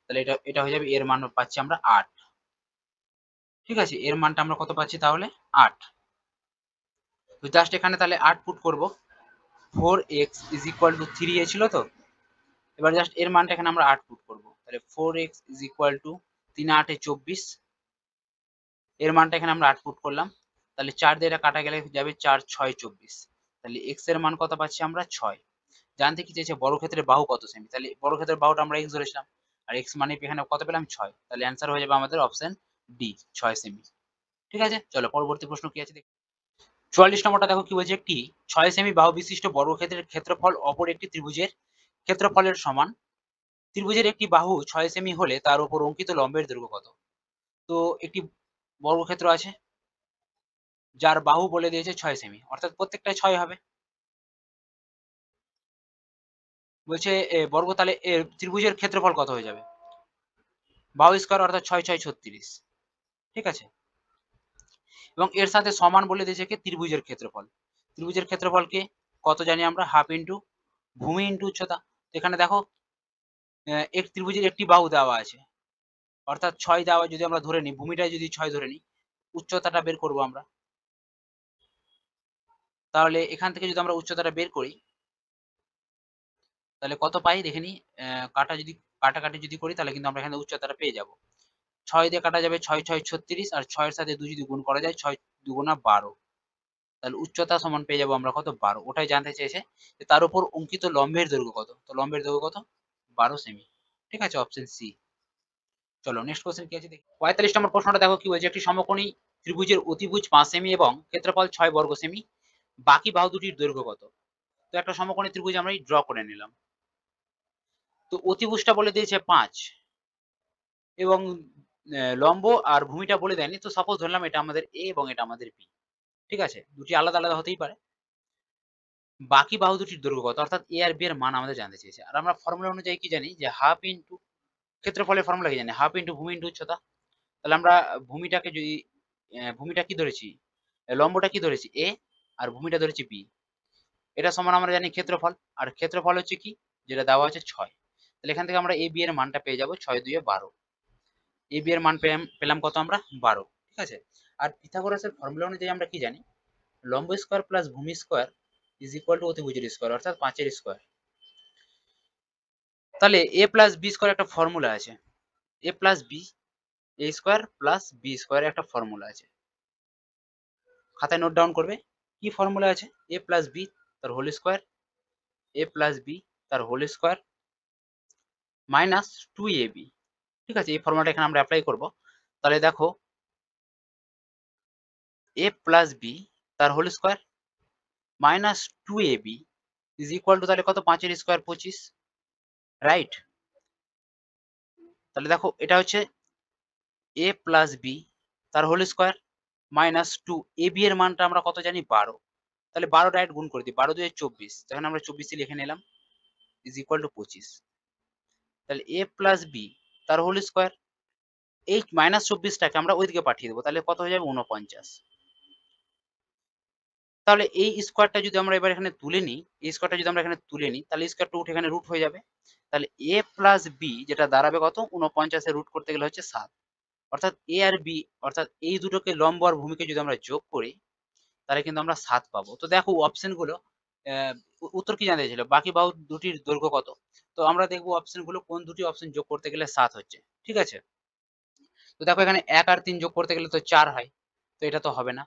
তাহলে এটা হয়ে যাবে, এর মান পাচ্ছি আমরা 8, ঠিক আছে, এর মানটা আমরা কত পাচ্ছি তাহলে 8। তো জাস্ট এখানে তাহলে 8 পুট করব, 4x is equal two 3a ছিল তো, এবার জাস্ট এর মানটা এখানে আমরা 8 পুট করব, তাহলে 4x ইজ ইকুয়াল টু 3 8 24, এর মানটা এখানে আমরা 8 পুট করলাম, তাহলে 4 দিয়ে এটা কাটা গেলে যাবে 4 6 24, তাহলে x এর মান কত পাচ্ছি আমরা 6। জানতে কি চাইছে বর্গক্ষেত্রের বাহু কত সেমি, তাহলে বর্গক্ষেত্রের বাহুটা আমরা x ধরেছিলাম, আর x মানে এখানে কত পেলাম 6, তাহলে অ্যান্সার হয়ে যাবে আমাদের অপশন ডি 6 সেমি। ঠিক আছে, চলো পরবর্তী প্রশ্ন কি আছে দেখি। 44 নম্বরটা দেখো কি বলছে, একটি 6 সেমি বাহু বিশিষ্ট বর্গক্ষেত্রের ক্ষেত্রফল অপর একটি ত্রিভুজের ক্ষেত্রফলের সমান, ত্রিভুজের একটি বাহু 6 সেমি হলে তার উপর অঙ্কিত লম্বের দৈর্ঘ্য কত। তো একটি বর্গক্ষেত্র আছে যার বাহু বলে দিয়েছে 6 সেমি, অর্থাৎ প্রত্যেকটাই 6 হবে। বলছে বর্গ, তাহলে ত্রিভুজের ক্ষেত্রফল কত হয়ে যাবে, বাহু স্কয়ার অর্থাৎ 6 6 36, ঠিক আছে। এবং এর সাথে সমান বলে দিয়েছে কি ত্রিভুজের ক্ষেত্রফল, ত্রিভুজের ক্ষেত্রফলকে কত জানি আমরা, হাফ ইন্টু ভূমি ইন্টু উচ্চতা। এখানে দেখো এক ত্রিভুজের একটি বাহু দেওয়া আছে, অর্থাৎ 6 দেওয়া, যদি আমরা ধরে নিই ভূমিটা যদি 6 ধরে নিই, উচ্চতাটা বের করব আমরা, তাহলে এখান থেকে যদি আমরা উচ্চতাটা বের করি তাহলে কত পাই দেখে নিই, কাটাকাটি যদি করি তাহলে কিন্তু আমরা এখানে উচ্চতাটা পেয়ে যাব, 6 দিয়ে কাটা যাবে 6 6 36, আর 6 এর সাথে 2 যদি গুণ করা যায় 6 2 12, তাহলে উচ্চতা সমান পেয়ে যাবো আমরা কত 12। ওটাই জানতে চেয়েছে যে তার উপর অঙ্কিত লম্বের দৈর্ঘ্য কত, তো লম্বের দৈর্ঘ্য কত 12 সেমি, ঠিক আছে, অপশন সি। চলো নেক্সট কোশ্চেন কি আছে দেখি। 45 নম্বর প্রশ্নটা দেখো কি বলছে, একটি সমকোণী ত্রিভুজের অতিভুজ 5 সেমি এবং ক্ষেত্রফল 6 বর্গ সেমি, বাকি বাহু দুটির দৈর্ঘ্য কত। তো একটা সমকোণী ত্রিভুজ আমরা ড্র করে নিলাম, তো অতিভুজটা বলে দিয়েছে 5 এবং লম্ব আর ভূমিটা বলে দেয়নি, তো সাপোজ ধরলাম এটা আমাদের এ এবং এটা আমাদের বি, ঠিক আছে, দুটি আলাদা আলাদা হতেই পারে। বাকি বাহু দুটির দৈর্ঘ্য কত, অর্থাৎ এ আর বি এর মান আমাদের জানতে চেয়েছে, আর আমরা ফর্মুলা অনুযায়ী কি জানি যে হাফ ইন্টু ক্ষেত্রফলের ফর্মুলা কি জানি, হাফ ইন্টু ভূমি ইন্টু উচ্চতা। তাহলে আমরা ভূমিটাকে যদি ভূমিটা কি ধরেছি, লম্বটা কি ধরেছি এ, আর ভূমিটা ধরেছি বি, এটা সমান আমরা জানি ক্ষেত্রফল, আর ক্ষেত্রফল হচ্ছে কি যেটা দেওয়া আছে 6, তাহলে এখান থেকে আমরা এ বি এর মানটা পেয়ে যাবো 6 2 12, এ বি এর মান পেলাম কত আমরা 12, ঠিক আছে। আর পিথাগোরাসের ফর্মুলা অনুযায়ী আমরা কি জানি, লম্ব স্কয়ার প্লাস ভূমি স্কয়ার ইজ ইকুয়াল টু অতিভুজের স্কয়ার, অর্থাৎ 5 এর স্কয়ার। তাহলে এ প্লাস বি স্কয়ার একটা ফর্মুলা আছে, A plus B, A square plus B square একটা ফর্মুলা আছে, খাতায় নোট ডাউন করবে। কি ফর্মুলা আছে? a প্লাস বি তার whole square, a plus B তার হোল স্কোয়ার মাইনাস 2ab। ঠিক আছে, এই ফর্মুলাটা এখানে আমরা অ্যাপ্লাই করব। তাহলে দেখো a প্লাস বি তার whole square minus 2ab is equal to তাহলে কত? 5 এর স্কোয়ার 25, রাইট? তাহলে দেখো এটা হচ্ছে a প্লাস বি তার হোল স্কোয়ার মাইনাস 2ab এর মানটা আমরা কত জানি? 12। তাহলে 12 ডাইরেক্ট গুণ করে দিই, 12 2 24, তখন আমরা 24 লিখে নিলাম ইজ ইকুয়াল টু 25। তাহলে a প্লাস বি তার হোল স্কোয়ার, এই মাইনাস 24টাকে আমরা ওইদিকে পাঠিয়ে দেবো, তাহলে কত হয়ে যাবে? 49। তাহলে এই স্কোয়ারটা যদি আমরা এবার এখানে তুলে নিই, এই স্কোয়ারটা যদি আমরা এখানে তুলে নিই, তাহলে স্কোয়ারটা উঠে এখানে রুট হয়ে যাবে। তাহলে a প্লাস বি যেটা দাঁড়াবে কত? 49 এর রুট করতে গেলে হচ্ছে 7। অর্থাৎ a আর b, অর্থাৎ এই দুটোকে লম্ব আর ভূমিকে যদি আমরা যোগ করি তাহলে কিন্তু আমরা 7 পাবো। তো দেখো অপশন গুলো, উত্তর কি জানতে ছিল? বাকি বাহু দুটির দৈর্ঘ্য কত? তো আমরা দেখবো অপশন গুলো কোন দুটি অপশন যোগ করতে গেলে 7 হচ্ছে। ঠিক আছে, তো দেখো এখানে 1 আর 3 যোগ করতে গেলে তো 4 হয়, তো এটা তো হবে না।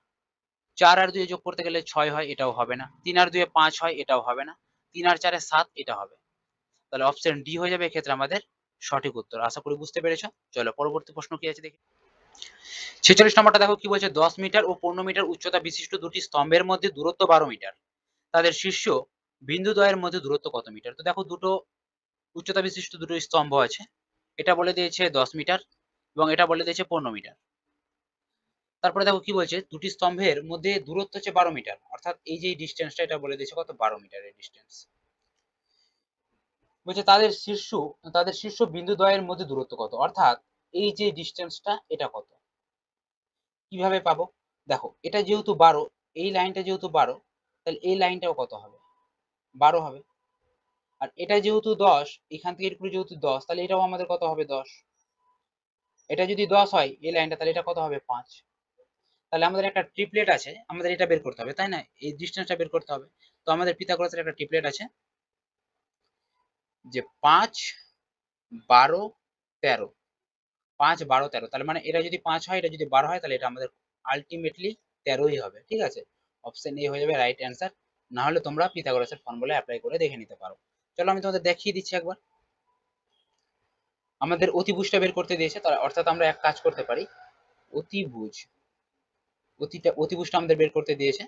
4 আর 2 যোগ করতে গেলে 6 হয়, এটাও হবে না। 3 আর 2 5 হয়, এটাও হবে না। 3 আর 4 7, এটা হবে। তাহলে অপশন ডি হয়ে যাবে এক্ষেত্রে আমাদের সঠিক উত্তর। আশা করি বুঝতে পেরেছো। চলো পরবর্তী প্রশ্ন কি আছে দেখি। 46 নম্বরটা দেখো কি বলছে? 10 মিটার ও 15 মিটার উচ্চতা বিশিষ্ট দুটি স্তম্ভের মধ্যে দূরত্ব 12 মিটার। তাদের শীর্ষ বিন্দুদ্বয়ের মধ্যে দূরত্ব কত মিটার? তো দেখো দুটো উচ্চতা বিশিষ্ট দুটো স্তম্ভ আছে, এটা বলে দিয়েছে 10 মিটার এবং এটা বলে দিয়েছে 15 মিটার। তারপরে দেখো কি বলছে? দুটি স্তম্ভের মধ্যে দূরত্ব হচ্ছে 12 মিটার, অর্থাৎ এই যে ডিস্টেন্সটা এটা বলে দিয়েছে কত? 12 মিটারের ডিস্টেন্স। বলছে তাদের শীর্ষ বিন্দু দ্বয়ের মধ্যে দূরত্ব কত, অর্থাৎ এই যে ডিস্টেন্সটা এটা কত? কিভাবে পাবো? দেখো এটা যেহেতু 12, এই লাইনটা যেহেতু 12, তাহলে এই লাইনটাও কত হবে? 12 হবে। আর এটা যেহেতু 10, এখান থেকে এটুকু যেহেতু 10, তাহলে এটাও আমাদের কত হবে? 10। এটা যদি 10 হয় এই লাইনটা, তাহলে এটা কত হবে? 5। তাহলে আমাদের একটা ট্রিপলেট আছে, আমাদের এটা বের করতে হবে, তাই না? এই ডিস্টেন্সটা বের করতে হবে। তো আমাদের পিথাগোরাসের একটা ট্রিপলেট আছে যে 5 12 13, 5 12 13। তাহলে মানে এটা যদি 5 হয়, এটা যদি 12 হয়, তাহলে এটা আমাদের আলটিমেটলি 13ই হবে। ঠিক আছে, অপশন এ হয়ে যাবে রাইট অ্যান্সার। না হলে তোমরা পিথাগোরাসের ফর্মুলা অ্যাপ্লাই করে দেখে নিতে পারো। চলো আমি তোমাদের দেখিয়ে দিচ্ছি একবার। আমাদের অতিভুজটা বের করতে দিয়েছে, অর্থাৎ আমরা এক কাজ করতে পারি, অতিভুজটা আমাদের বের করতে দিয়েছে।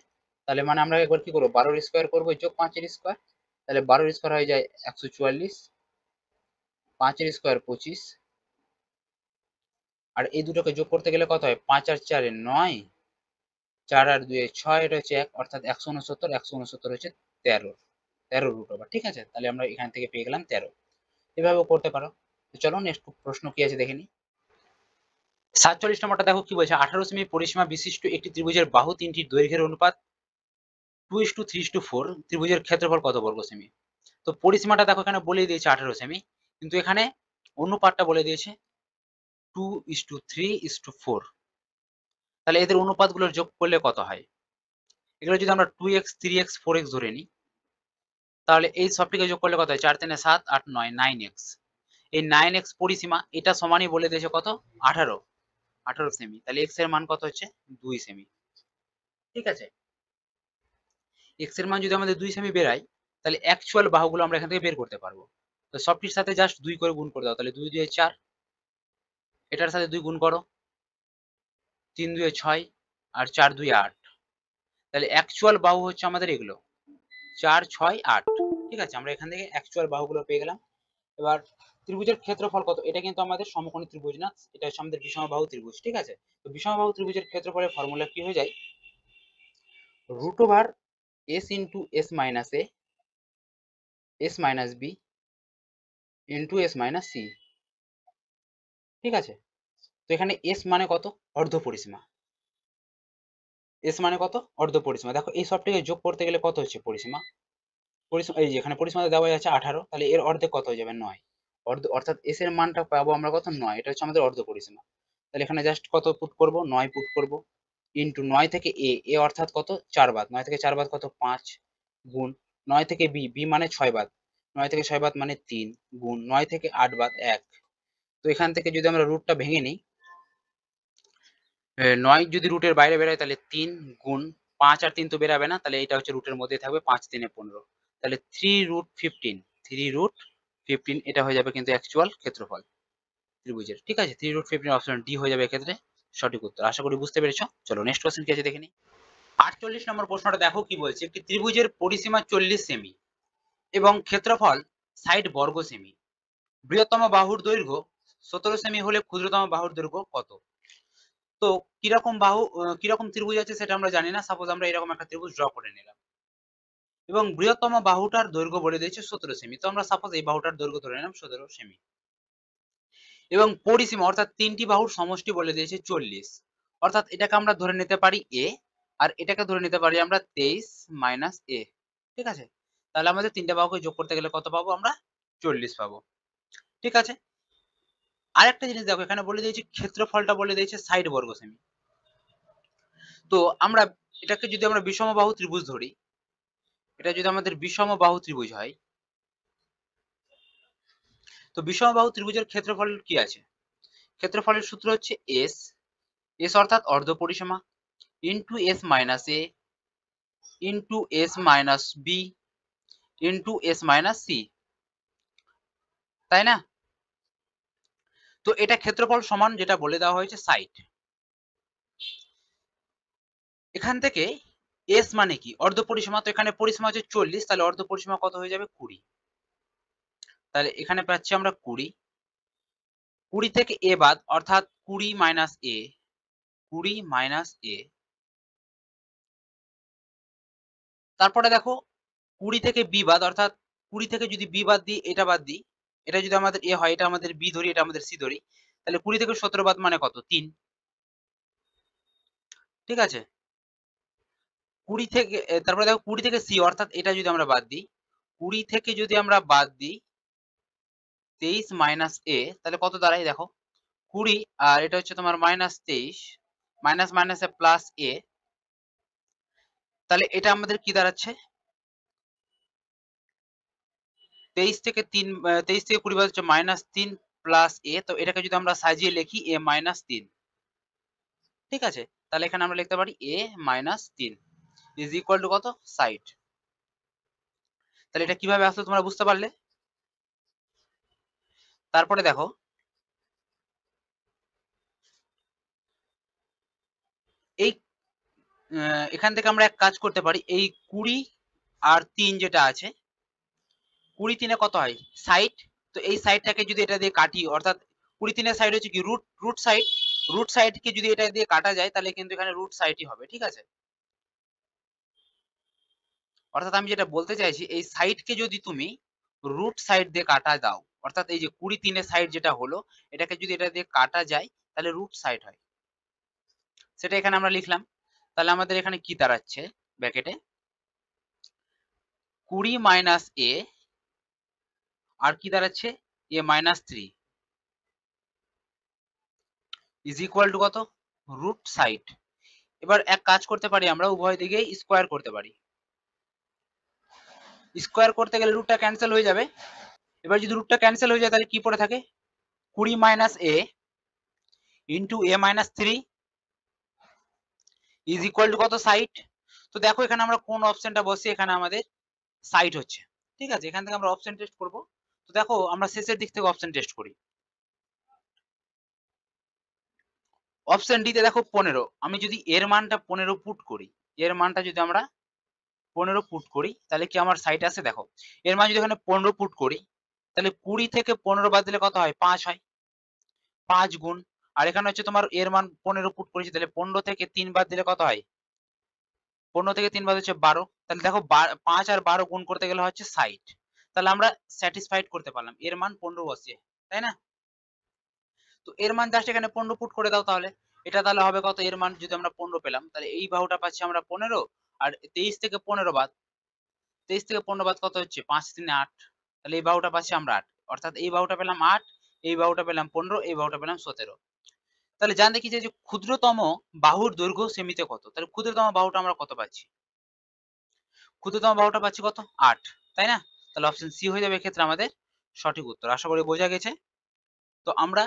তাহলে মানে আমরা একবার কি করবো? 12 স্কোয়ার করবো যোগ 5 এর স্কোয়ার। তাহলে 12 স্কোয়ার হয়ে যায় 144, 5 এর স্কোয়ার 25, আর এই দুটোকে যোগ করতে গেলে কত হয়? 5 আর 4 9, 4 আর 2 6, এটা হচ্ছে 1, অর্থাৎ 169। 169 হচ্ছে 13 রুট ওভার। ঠিক আছে, তাহলে আমরা এখান থেকে পেয়ে গেলাম 13। এভাবেও করতে পারো। তো চলো নেক্সট প্রশ্ন কি আছে দেখে নিই। 47 নম্বরটা দেখো কি বলছে? 18 সেমি পরিসীমা বিশিষ্ট একটি ত্রিভুজের বাহু তিনটির দৈর্ঘ্যের অনুপাত 2:3:4, ত্রিভুজের ক্ষেত্রফল কত বর্গ সেমি? তো পরিসীমাটা দেখো এখানে বলে দিয়েছে 18 সেমি, কিন্তু এখানে অনুপাতটা বলে দিয়েছে 2:3:4। তাহলে এদের অনুপাতগুলোর যোগ করলে কত হয়? এগুলো যদি আমরা 2x 3x 4x ধরে নিই, তাহলে এই সবটিকে যোগ করলে কত হয়? 4 3 7 8 9, 9x। এই 9x পরিসীমা, এটা সমানই বলে দিয়েছে কত? 18 সেমি। তাহলে x এর মান কত হচ্ছে? 2 সেমি। ঠিক আছে, x এর মান যদি আমাদের 2 সেমি বেরায়, তাহলে অ্যাকচুয়াল বাহুগুলো আমরা এখান থেকে বের করতে পারবো। তো সবটির সাথে জাস্ট 2 করে গুণ করে দাও, তাহলে 2 2 4, এটার সাথে 2 গুণ করো, 3 2 6, আর 4 2 8। তাহলে অ্যাকচুয়াল বাহু হচ্ছে আমাদের এগুলো 4 6 8। ঠিক আছে, আমরা এখান থেকে অ্যাকচুয়াল বাহুগুলো পেয়ে গেলাম। এবার ত্রিভুজের ক্ষেত্রফল কত? এটা কিন্তু আমাদের সমকোণী ত্রিভুজ না, এটা হচ্ছে আমাদের বিষমবাহু ত্রিভুজ। ঠিক আছে, তো বিষমবাহু ত্রিভুজের ক্ষেত্রফলের ফর্মুলা কি হয়ে যায়? Root over s into s minus a, s minus b into s minus c। ঠিক আছে, তো এখানে s মানে কত? অর্ধ পরিসীমা। s মানে কত? অর্ধ পরিসীমা। দেখো এই সবটাকে যোগ করতে গেলে কত হচ্ছে পরিসীমা? এই যে এখানে পরিসীমা দেওয়া আছে 18, তাহলে এর অর্ধেক কত হয়ে যাবে? 9। অর্থাৎ s এর মানটা পাবো আমরা কত? 9। এটা হচ্ছে আমাদের অর্ধ পরিসীমা। তাহলে এখানে জাস্ট কত পুট করব? 9 পুট করব ইন্টু 9 থেকে a অর্থাৎ কত? 4 বাদ। 9 থেকে 4 বাদ কত? 5, গুণ 9 থেকে b মানে 6 বাদ। 9 থেকে 6 বাদ মানে 3, গুণ 9 থেকে 8 বাদ 1। তো এখান থেকে যদি আমরা রুটটা ভেঙে নিই, 9 যদি রুটের বাইরে বেরোয় তাহলে 3 গুণ 5 আর 3 তো বেরাবে না, তাহলে এটা হচ্ছে রুটের মধ্যে থাকবে, 5 3 15, তাহলে 3√15, 3√15 এটা হয়ে যাবে কিন্তু অ্যাকচুয়াল ক্ষেত্রফল ত্রিভুজের। ঠিক আছে, 3√15 অপশন ডি হয়ে যাবে এক্ষেত্রে সঠিক উত্তর। আশা করি বুঝতে পেরেছো। চলো নেক্সট কোশ্চেন কি আছে দেখে নিই। 48 নম্বর প্রশ্নটা দেখো কি বলছে, একটি ত্রিভুজের পরিসীমা 40 সেমি এবং ক্ষেত্রফল 60 বর্গ সেমি, বৃহত্তম বাহুর দৈর্ঘ্য 17 সেমি হলে ক্ষুদ্রতম বাহুর দৈর্ঘ্য কত? তো কিরকম বাহু কিরকম ত্রিভুজ আছে সেটা আমরা জানি না, সাপোজ আমরা এরকম একটা ত্রিভুজ ড্র করে নিলাম এবং বৃহত্তম বাহুটার দৈর্ঘ্য বলে দিয়েছে 17 সেমি, তো আমরা সাপোজ এই বাহুটার দৈর্ঘ্য ধরে নিলাম 17 সেমি এবং পরিসীমা অর্থাৎ তিনটি বাহুর সমষ্টি বলে দিয়েছে 40, অর্থাৎ এটাকে আমরা ধরে নিতে পারি এ আর এটাকে ধরে নিতে পারি আমরা 23 মাইনাস এ। ঠিক আছে, তাহলে আমাদের তিনটা বাহুকে যোগ করতে গেলে কত পাবো আমরা? 40 পাবো। ঠিক আছে, আরেকটা জিনিস দেখো, এখানে বলে দিয়েছে ক্ষেত্রফলটা বলে দিয়েছে 60 বর্গ সেমি। তো আমরা এটাকে যদি আমরা বিষমবাহু ত্রিভুজ ধরি, এটা যদি আমাদের বিষমবাহু ত্রিভুজ হয়, তো বিষমবাহু ত্রিভুজের ক্ষেত্রফল কি আছে? ক্ষেত্রফলের সূত্র হচ্ছে এস, এস অর্থাৎ অর্ধ পরিসীমা, into S minus A into S minus B into S minus C, তাই না? তো এটা ক্ষেত্রফল সমান যেটা বলে দেওয়া হয়েছে 60। এখান থেকে এস মানে কি? অর্ধ পরিসীমা, তো এখানে পরিসীমা হচ্ছে 40, তাহলে অর্ধ পরিসীমা কত হয়ে যাবে? 20। তাহলে এখানে পাচ্ছি আমরা 20, 20 থেকে এ বাদ অর্থাৎ 20 মাইনাস এ, 20 মাইনাস এ, তারপরে দেখো 20 থেকে বি বাদ অর্থাৎ 20 থেকে যদি বি বাদ দিই, এটা বাদ দিই, এটা যদি আমাদের এ হয়, এটা আমাদের বি ধরি, এটা আমাদের সি ধরি, তাহলে 20 থেকে 17 বাদ মানে কত? 3। ঠিক আছে, 20 থেকে তারপরে দেখো 20 থেকে সি অর্থাৎ এটা যদি আমরা বাদ দিই, 20 থেকে যদি আমরা বাদ দিই 23 মাইনাস এ, তাহলে কত দাঁড়ায় দেখো 20 আর এটা হচ্ছে তোমার মাইনাস 23, মাইনাস মাইনাসে প্লাস এ, তাহলে এটা আমাদের কি দাঁড়াচ্ছে? 23 থেকে 3 23 থেকে 20 বাদ হচ্ছে মাইনাস 3 প্লাস এ, তো এটাকে যদি আমরা সাজিয়ে লিখি এ মাইনাস 3। ঠিক আছে, তাহলে এখানে আমরা লিখতে পারি এ মাইনাস 3 ইজ ইকুয়াল টু কত? 60। তাহলে এটা কিভাবে আসলো তোমরা বুঝতে পারলে? তারপরে দেখো এই এখান থেকে আমরা এক কাজ করতে পারি, এই 20 আর 3 যেটা আছে, 20 3 কত হয়? 60। তো এই সাইডটাকে যদি এটা দিয়ে কাটি অর্থাৎ 20 3 এর সাইড হচ্ছে কি রুট সাইড, রুট সাইডকে যদি এটা দিয়ে কাটা যায় তাহলে কিন্তু এখানে রুট সাইডই হবে। ঠিক আছে, অর্থাৎ আমি যেটা বলতে চাইছি এই সাইডকে যদি তুমি রুট সাইড দিয়ে কাটা দাও, অর্থাৎ এই যে 20 3 এর সাইড যেটা হলো, এটাকে যদি এটা দিয়ে কাটা যায় তাহলে রুট সাইড হয়, সেটা এখানে আমরা লিখলাম। তাহলে আমাদের এখানে কি দাঁড়াচ্ছে ব্র্যাকেটে? 20 মাইনাস এ আর কি দাঁড়াচ্ছে? A minus 3 is equal to কত? Root side. এবার এক কাজ করতে পারি, আমরা উভয় দিকেই স্কোয়ার করতে পারি। স্কোয়ার করতে গেলে রুটটা ক্যান্সেল হয়ে যাবে। এবার যদি রুটটা ক্যান্সেল হয়ে যায় তাহলে কি পড়ে থাকে? 20 minus A into A minus 3 is equal to কত? 60। তো দেখো এখানে আমরা কোন অপশনটা বসি, এখানে আমাদের 60 হচ্ছে। ঠিক আছে, এখান থেকে আমরা অপশন টেস্ট করব। তো দেখো আমরা শেষের দিক থেকে অপশন টেস্ট করি। অপশন ডি তে দেখো 15, আমি যদি এর মানটা 15 পুট করি, এর মানটা যদি আমরা 15 পুট করি তাহলে কি আমার সাইড আছে? দেখো এর মান যদি এখানে 15 পুট করি তাহলে 20 থেকে 15 বাদ দিলে কত হয়? 5 হয়, 5 গুণ, আর এখানে হচ্ছে তোমার এর মান 15 পুট করেছি, তাহলে 15 থেকে 3 বাদ দিলে কত হয়? 15 থেকে 3 বাদ হচ্ছে 12, তাহলে দেখো 5 আর 12 গুণ করতে গেলে হচ্ছে 60। তাহলে আমরা স্যাটিসফাইড করতে পারলাম, এর মান 15 বসিয়ে, তাই না? তো এর মান জাস্ট এখানে 15 পুট করে দাও, তাহলে এটা তাহলে হবে কত? এর মান যদি আমরা 15 পেলাম তাহলে এই বাহুটা পাচ্ছি আমরা 15, আর 23 থেকে 15 বাদ, 23 থেকে 15 বাদ কত হচ্ছে? 5 3 8, তাহলে এই বাহুটা পাচ্ছি আমরা 8, অর্থাৎ এই বাহুটা পেলাম 8, এই বাহুটা পেলাম 15, এই বাহুটা পেলাম 17। তাহলে জানতে কি যে ক্ষুদ্রতম বাহুর দৈর্ঘ্য সেমিতে কত? তাহলে ক্ষুদ্রতম বাহুটা আমরা কত পাচ্ছি? ক্ষুদ্রতম বাহুটা পাচ্ছি কত? 8, তাই না? তাহলে অপশন সি হয়ে যাবে এক্ষেত্রে আমাদের সঠিক উত্তর। আশা করি বোঝা গেছে। তো আমরা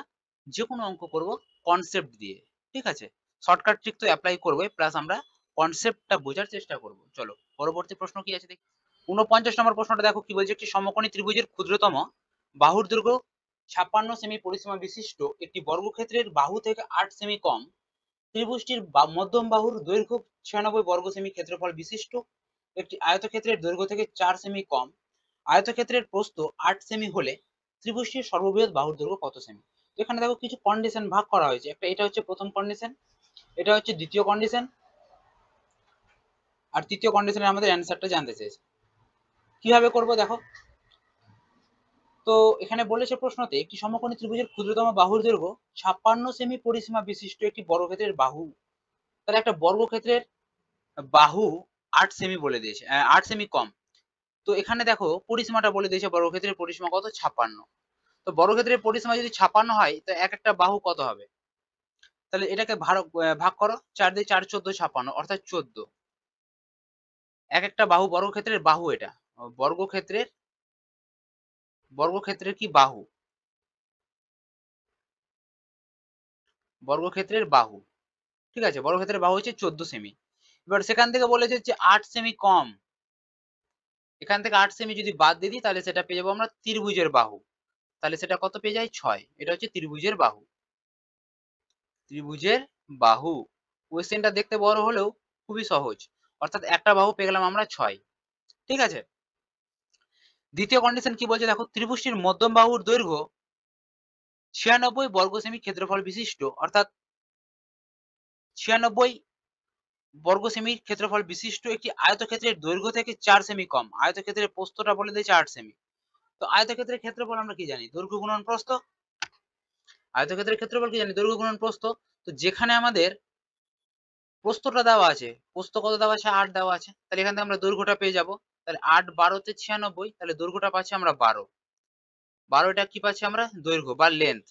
যে কোনো অঙ্ক করব কনসেপ্ট দিয়ে, ঠিক আছে? শর্টকাট ট্রিক তো অ্যাপ্লাই করবো, প্লাস আমরা কনসেপ্টটা বোঝার চেষ্টা করব। চলো পরবর্তী প্রশ্ন কি আছে দেখি। 49 নম্বর প্রশ্নটা দেখো কি বলছে, একটি সমকোণী ত্রিভুজের ক্ষুদ্রতম বাহুর দৈর্ঘ্য 56 সেমি পরিসীমা বিশিষ্ট একটি বর্গক্ষেত্রের বাহু থেকে 8 সেমি কম, ত্রিভুজটির মধ্যম বাহুর দৈর্ঘ্য 96 বর্গ সেমি ক্ষেত্রফল বিশিষ্ট একটি আয়তক্ষেত্রের দৈর্ঘ্য থেকে 4 সেমি কম, আয়তক্ষেত্রের প্রস্থ 8 সেমি হলে ত্রিভুজটির সর্ববৃহৎ বাহুর দৈর্ঘ্য কত সেমি। তো এখানে দেখো কিছু কন্ডিশন ভাগ করা হয়েছে, একটা এটা হচ্ছে প্রথম কন্ডিশন, এটা হচ্ছে দ্বিতীয় কন্ডিশন, আর তৃতীয় কন্ডিশনে আমাদের অ্যান্সারটা জানতে চেয়েছে। কিভাবে করব দেখো। তো এখানে বলেছে প্রশ্নতে একটি সমকোণী ত্রিভুজের ক্ষুদ্রতম বাহুর দৈর্ঘ্য 56 সেমি পরিসীমা বিশিষ্ট একটি বর্গক্ষেত্রের বাহু, তাহলে একটা বর্গক্ষেত্রের বাহু 8 সেমি বলে দিয়েছে, 8 সেমি কম। তো এখানে দেখো পরিসীমাটা বলে দিয়েছে, বর্গক্ষেত্রের পরিসীমা কত, 56। তো বর্গক্ষেত্রের পরিসীমা যদি 56 হয় তো এক একটা বাহু কত হবে, তাহলে এটাকে ভাগ করো, 4 দিয়ে 4 14 56 অর্থাৎ 14। এক একটা বাহু বর্গক্ষেত্রের বাহু, এটা বর্গক্ষেত্রের কি বাহু, বর্গক্ষেত্রের বাহু, ঠিক আছে, বর্গক্ষেত্রের বাহু হচ্ছে 14 সেমি। এবার সেখান থেকে বলেছে যে 8 সেমি কম, এখান থেকে 8 সেমি যদি বাদ দিয়ে দিই তাহলে সেটা পেয়ে যাবো আমরা ত্রিভুজের বাহু, তাহলে সেটা কত পেয়ে যায়, 6। এটা হচ্ছে ত্রিভুজের বাহু, ত্রিভুজের বাহু। কোশ্চেনটা দেখতে বড় হলেও খুবই সহজ, অর্থাৎ একটা বাহু পেয়ে গেলাম আমরা 6, ঠিক আছে। দ্বিতীয় কন্ডিশন কি বলছে দেখো, ত্রিভুজটির মধ্যম বাহুর দৈর্ঘ্য 96 বর্গ সেমি ক্ষেত্রফল বিশিষ্ট, অর্থাৎ 96 বর্গ সেমির ক্ষেত্রফল বিশিষ্ট একটি আয়তক্ষেত্রের দৈর্ঘ্য থেকে 4 সেমি কম, আয়তক্ষেত্রের প্রস্থটা বলে দিয়েছে 8 সেমি। তো আয়তক্ষেত্রের ক্ষেত্রফল আমরা কি জানি, দৈর্ঘ্য গুণন প্রস্থ। আয়তক্ষেত্রের ক্ষেত্রফল কি জানি, দৈর্ঘ্য গুণন প্রস্থ। তো যেখানে আমাদের প্রস্থটা দেওয়া আছে, প্রস্থ কত দেওয়া আছে, 8 দেওয়া আছে, তাহলে এখান থেকে আমরা দৈর্ঘ্যটা পেয়ে যাব। তাহলে 8 12 তে 96, তাহলে দৈর্ঘ্যটা পাচ্ছি আমরা 12। 12টা কি পাচ্ছি আমরা, দৈর্ঘ্য বা লেন্থ,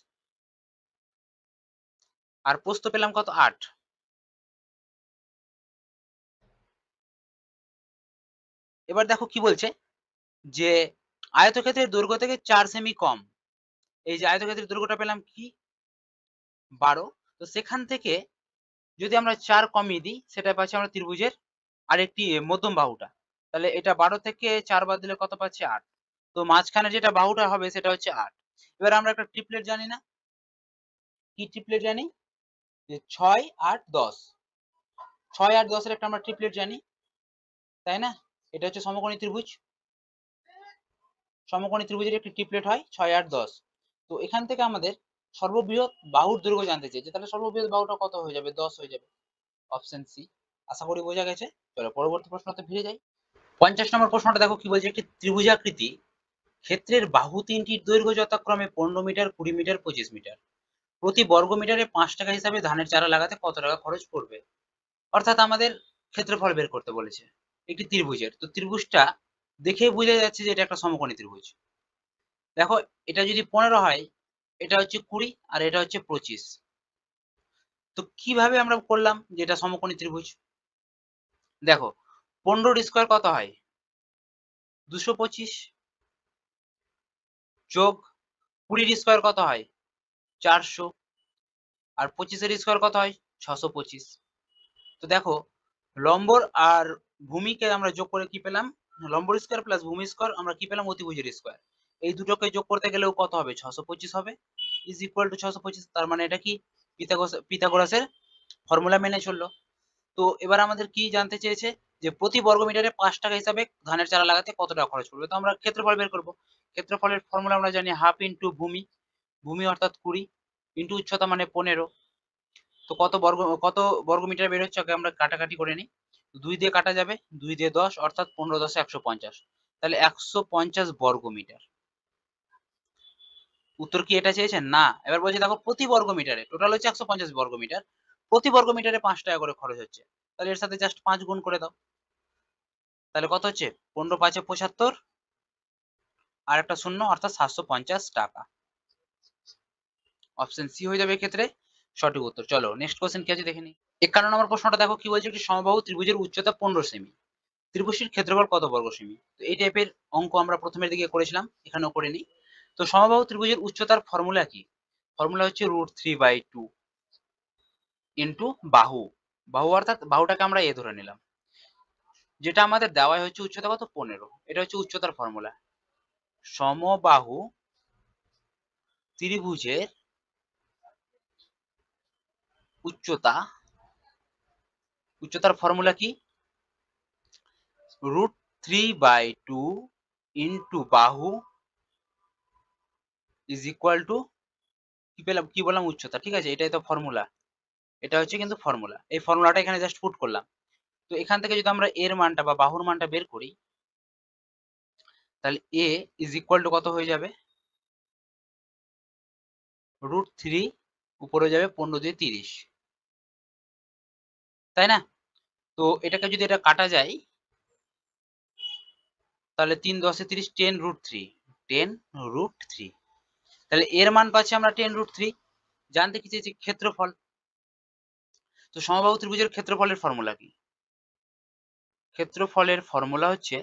আর প্রস্থ পেলাম কত, 8। এবার দেখো কি বলছে, যে আয়তক্ষেত্রের দৈর্ঘ্য থেকে 4 সেমি কম, এই যে আয়তক্ষেত্রের দৈর্ঘ্যটা পেলাম কি 12। তো সেখান থেকে যদি আমরা 4 কমিয়ে দিই সেটা পাচ্ছি আমরা ত্রিভুজের আরেকটি মধ্যম বাহুটা, তাহলে এটা 12 থেকে 4 বাদ দিলে কত পাচ্ছি, 8। তো মাঝখানে যেটা বাহুটা হবে সেটা হচ্ছে 8। এবার আমরা একটা ট্রিপলেট জানি না, কি ট্রিপলেট জানি, যে 6 8 10, 6 8 10 এর একটা আমরা ট্রিপলেট জানি, তাই না। এটা হচ্ছে সমকোণী ত্রিভুজ, সমকোণী ত্রিভুজের একটি ট্রিপলেট হয় 6 8 10। তো এখান থেকে আমাদের সর্ববৃহৎ বাহুর দৈর্ঘ্য জানতে চেয়েছে, তাহলে সর্ববৃহৎ বাহুটা কত হয়ে যাবে, 10 হয়ে যাবে, অপশন সি। আশা করি বোঝা গেছে। চলো পরবর্তী প্রশ্নতে ফিরে যাই। 50 নম্বর প্রশ্নটা দেখো কি বলছে, একটি ত্রিভুজাকৃতি ক্ষেত্রের বাহু তিনটির দৈর্ঘ্য যথাক্রমে 15 মিটার 20 মিটার 25 মিটার, প্রতি বর্গ মিটারে 5 টাকা হিসাবে ধানের চারা লাগাতে কত টাকা খরচ পড়বে। অর্থাৎ আমাদের ক্ষেত্রফল বের করতে বলেছে একটি ত্রিভুজের। তো ত্রিভুজটা দেখে বোঝা যাচ্ছে যে এটা একটা সমকোণী ত্রিভুজ। দেখো এটা যদি 15 হয়, এটা হচ্ছে 20 আর এটা হচ্ছে 25। তো কিভাবে আমরা করলাম যে এটা সমকোণী ত্রিভুজ, দেখো 15 স্কয়ার কত হয়, 225, যোগ 20 স্কয়ার কত হয়, 400, আর 25 স্কয়ার কত হয়, 625। তো দেখো লম্বর আর ভূমিকে আমরা যোগ করে কি পেলাম, লম্বর স্কয়ার প্লাস ভূমি স্কয়ার আমরা কি পেলাম, অতিভুজের স্কয়ার। এই দুটোকে যোগ করতে গেলেও কত হবে, 625 হবে, ইজ ইকুয়াল টু 625। তার মানে এটা কি পিথাগোরাসের ফর্মুলা মেনে চললো। তো এবার আমাদের কি জানতে চেয়েছে, যে প্রতি বর্গ মিটারে 5 টাকা হিসাবে ধানের চারা লাগাতে কত টাকা খরচ পড়বে। তো আমরা ক্ষেত্রফল বের করব। ক্ষেত্রফলের ফর্মুলা আমরা জানি হাফ ইন্টু ভূমি, ভূমি অর্থাৎ 20 ইন্টু উচ্চতা মানে 15। তো কত বর্গ মিটার বের হচ্ছে, আমরা কাটাকাটি করে নিই। 2 দিয়ে কাটা যাবে, 2 দিয়ে 10 অর্থাৎ 15 10 150, তাহলে 150 বর্গ মিটার। উত্তর কি এটা চেয়েছেন, না। এবার বলছে দেখো প্রতি বর্গ মিটারে, টোটাল হচ্ছে 150 বর্গ মিটার, প্রতি বর্গ মিটারে 5 টাকা করে খরচ হচ্ছে, তাহলে এর সাথে জাস্ট 5 গুণ করে দাও, তাহলে কত হচ্ছে, 15 5 75 আর একটা শূন্য অর্থাৎ 750 টাকা। অপশন সি হয়ে যাবে এক্ষেত্রে সঠিক উত্তর। চলো নেক্সট কোশ্চেন কি আছে দেখে নিই। 51 নম্বর প্রশ্নটা দেখো কি বলছে, একটি সমবাহু ত্রিভুজের উচ্চতা 15 সেমি, ত্রিভুজটির ক্ষেত্রফল কত বর্গ সেমি। তো এই টাইপের অঙ্ক আমরা প্রথমের দিকে করেছিলাম, এখানেও করে নিই। তো সমবাহু ত্রিভুজের উচ্চতার ফর্মুলা কি, ফর্মুলা হচ্ছে √3/2। ইন্টু বাহু, বাহু অর্থাৎ বাহুটাকে আমরা এ ধরে নিলাম, যেটা আমাদের দেওয়া হচ্ছে উচ্চতা কত 15, এটা হচ্ছে উচ্চতার ফর্মুলা। সমবাহু ত্রিভুজের উচ্চতার ফর্মুলা কি? √3/2 ইন্টু বাহু ইজ ইকুয়াল টু কি বললাম উচ্চতা, ঠিক আছে, এটাই তো ফর্মুলা, এটা হচ্ছে কিন্তু ফর্মুলা। এই ফর্মুলাটা এখানে জাস্ট পুট করলাম। তো এখান থেকে যদি আমরা এর মানটা বা বাহুর মানটা বের করি, তাহলে এ ইজ ইকুয়াল টু কত হয়ে যাবে? √3 উপরে যাবে 15 দিয়ে 30, তাই না? তো এটাকে যদি এটা কাটা যায়, তাহলে 3 10 এ 30, 10√3, তাহলে এর মান পাচ্ছি আমরা 10√3। জানতে কি চেয়েছি? ক্ষেত্রফল। তো সমবাহু ত্রিভুজের ক্ষেত্রফলের ফর্মুলা কি? ক্ষেত্রফলের ফর্মুলা হচ্ছে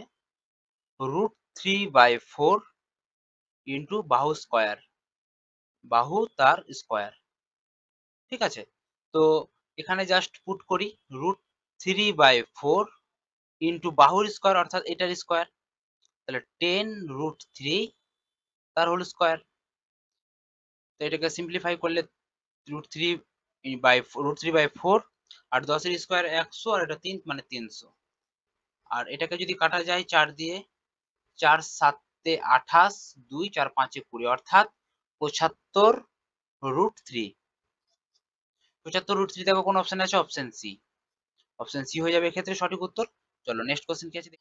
√3/4 ইন্টু বাহু স্কয়ার, বাহু তার স্কয়ার, ঠিক আছে। তো এখানে জাস্ট পুট করি √3/4 ইন্টু বাহুর স্কয়ার অর্থাৎ এটার স্কয়ার, তাহলে 10√3 তার হোল স্কয়ার। তো এটাকে সিম্পলিফাই করলে √3/4 আর 10 এর স্কয়ার 100 আর এটা 3 মানে 300। আর এটাকে যদি কাটা যায় 4 দিয়ে, 4 7 এ 28, 2 4 5 এ 20 অর্থাৎ 75√3। 75√3 দেখো কোন অপশন আছে? Option C. অপশন সি হয়ে যাবে এক্ষেত্রে সঠিক উত্তর। চলো নেক্সট কোশ্চেন কি আছে?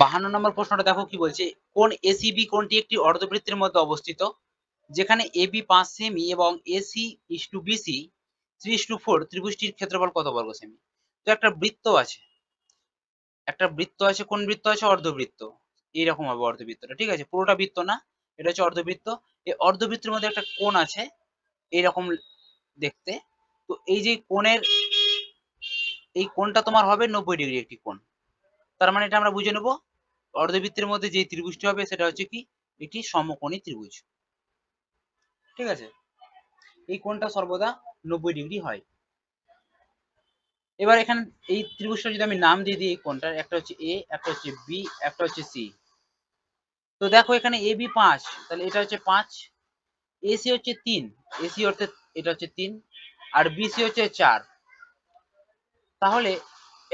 52 নম্বর প্রশ্নটা দেখো কি বলছে, কোন এসিবি কোণটি একটি অর্ধবৃত্তের মধ্যে অবস্থিত, যেখানে এবি 5 সেমি এবং এসি বিসি 3:4, ত্রিভুজটির ক্ষেত্রফল কত বর্গ সেমি? তো একটা বৃত্ত আছে, কোন বৃত্ত আছে? অর্ধবৃত্ত। এইরকম হবে অর্ধবৃত্তটা, ঠিক আছে, পুরোটা বৃত্ত না, এটা হচ্ছে অর্ধবৃত্ত। এই অর্ধবৃত্তের মধ্যে একটা কোণ আছে এইরকম দেখতে। তো এই যে কোণের এই কোণটা তোমার হবে 90 ডিগ্রি একটি কোণ। তার মানে এটা আমরা বুঝে নেব অর্ধবৃত্তের মধ্যে যে ত্রিভুজটি হবে সেটা হচ্ছে কি? একটি সমকোণী ত্রিভুজ, ঠিক আছে। এই কোণটা সর্বদা 90 ডিগ্রি হয়। এবার এখানে এই ত্রিভুজটা যদি আমি নাম দিয়ে দিই, এই কোণটার একটা হচ্ছে এ, একটা হচ্ছে বি, একটা হচ্ছে সি। তো দেখো এখানে এ বি 5, তাহলে এটা হচ্ছে 5, এসি হচ্ছে 3, এসি অর্থাৎ এটা হচ্ছে 3, আর বিসি হচ্ছে 4। তাহলে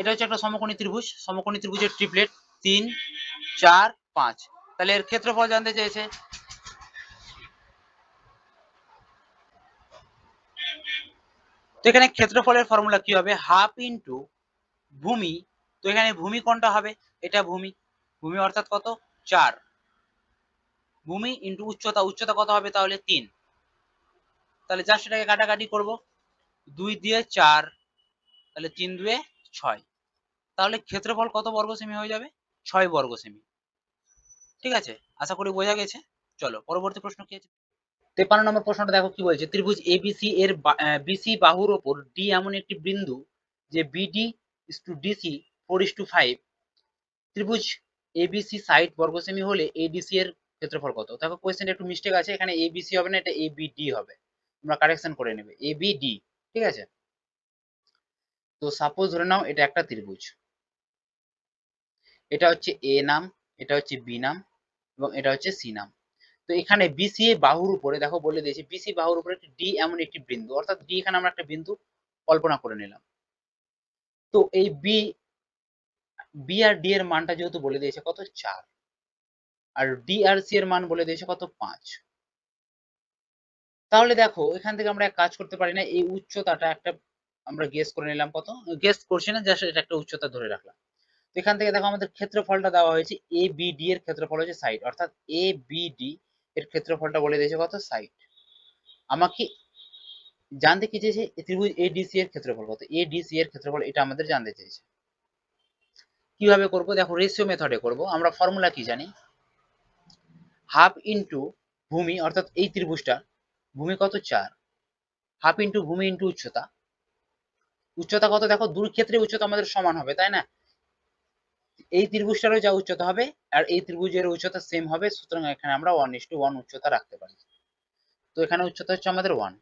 এটা হচ্ছে একটা সমকোণী ত্রিভুজ, সমকোণী ত্রিভুজের ট্রিপলেট 3 4 5। তাহলে এর ক্ষেত্রফল জানতে চেয়েছে। তো এখানে ক্ষেত্রফলের ফর্মুলা কি হবে? হাফ ইন্টু ভূমি। তো এখানে ভূমি কোনটা হবে? এটা ভূমি, ভূমি অর্থাৎ কত? 4, ভূমি ইন্টু উচ্চতা, উচ্চতা কত হবে তাহলে? 3। তাহলে জাস্ট এটাকে কাটাকাটি করব, 2 দিয়ে 4, তাহলে 3 2 6। তাহলে ক্ষেত্রফল কত বর্গ সেমি হয়ে যাবে? 6 বর্গ সেমি, ঠিক আছে। আশা করি বোঝা গেছে। চলো পরবর্তী প্রশ্ন কি আছে? 53 নম্বর প্রশ্নটা দেখো কি বলছে, ত্রিভুজ এবিসি এর বিসি বাহুর ওপর ডি এমন একটি বিন্দু যে বিডি ডিসি 4:5, ত্রিভুজ এবিসি সাইড বর্গ সেমি হলে এডিসি এর ক্ষেত্রফল কত? দেখো কোয়েশ্চেনটা একটু মিস্টেক আছে, এখানে এবিসি হবে না, এটা এবিডি হবে, তোমরা কারেকশন করে নেবে, এবিডি, ঠিক আছে। তো সাপোজ ধরে নাও এটা একটা ত্রিভুজ, এটা হচ্ছে এ নাম, এটা হচ্ছে বি নাম এবং এটা হচ্ছে সি নাম। তো এখানে বিসি বাহুর উপরে দেখো বলে দিয়েছে, বিসি বাহুর উপরে ডি এমন একটি বিন্দু, অর্থাৎ ডি এখানে আমরা একটা বিন্দু কল্পনা করে নিলাম। তো এই বি বি আর ডি এর মানটা যেহেতু বলে দিয়েছে কত? 4, আর ডি আর সি এর মান বলে দিয়েছে কত? 5। তাহলে দেখো এখান থেকে আমরা এক কাজ করতে পারি না, এই উচ্চতাটা একটা আমরা গেস করে নিলাম, কত গেস করছি না, জাস্ট এটা একটা উচ্চতা ধরে রাখলাম। তো এখান থেকে দেখো আমাদের ক্ষেত্রফলটা দেওয়া হয়েছে, এ বি ডি এর ক্ষেত্রফল হচ্ছে সাইড, অর্থাৎ এ বি ডি এর ক্ষেত্রফলটা বলে দিয়েছে কত? সাইড। আমাকে জানতে কি চেয়েছে? ত্রিভুজ এডিসি এর ক্ষেত্রফল কত? এডিসি এর ক্ষেত্রফল এটা আমাদের জানতে চেয়েছে। কিভাবে করব? দেখো রেশিও মেথডে করব। আমরা ফর্মুলা কি জানি? হাফ ইন্টু ভূমি, অর্থাৎ এই ত্রিভুজটা ভূমি কত? 4, হাফ ইন্টু ভূমি ইন্টু উচ্চতা। উচ্চতা কত? দেখো দুই ক্ষেত্রে উচ্চতা আমাদের সমান হবে, তাই না? এই ত্রিভুজটারও যা উচ্চতা হবে আর এই ত্রিভুজের উচ্চতা সেম হবে, সুতরাং এখানে আমরা 1:1 উচ্চতা রাখতে পারি। তো এখানে উচ্চতা হচ্ছে আমাদের 1,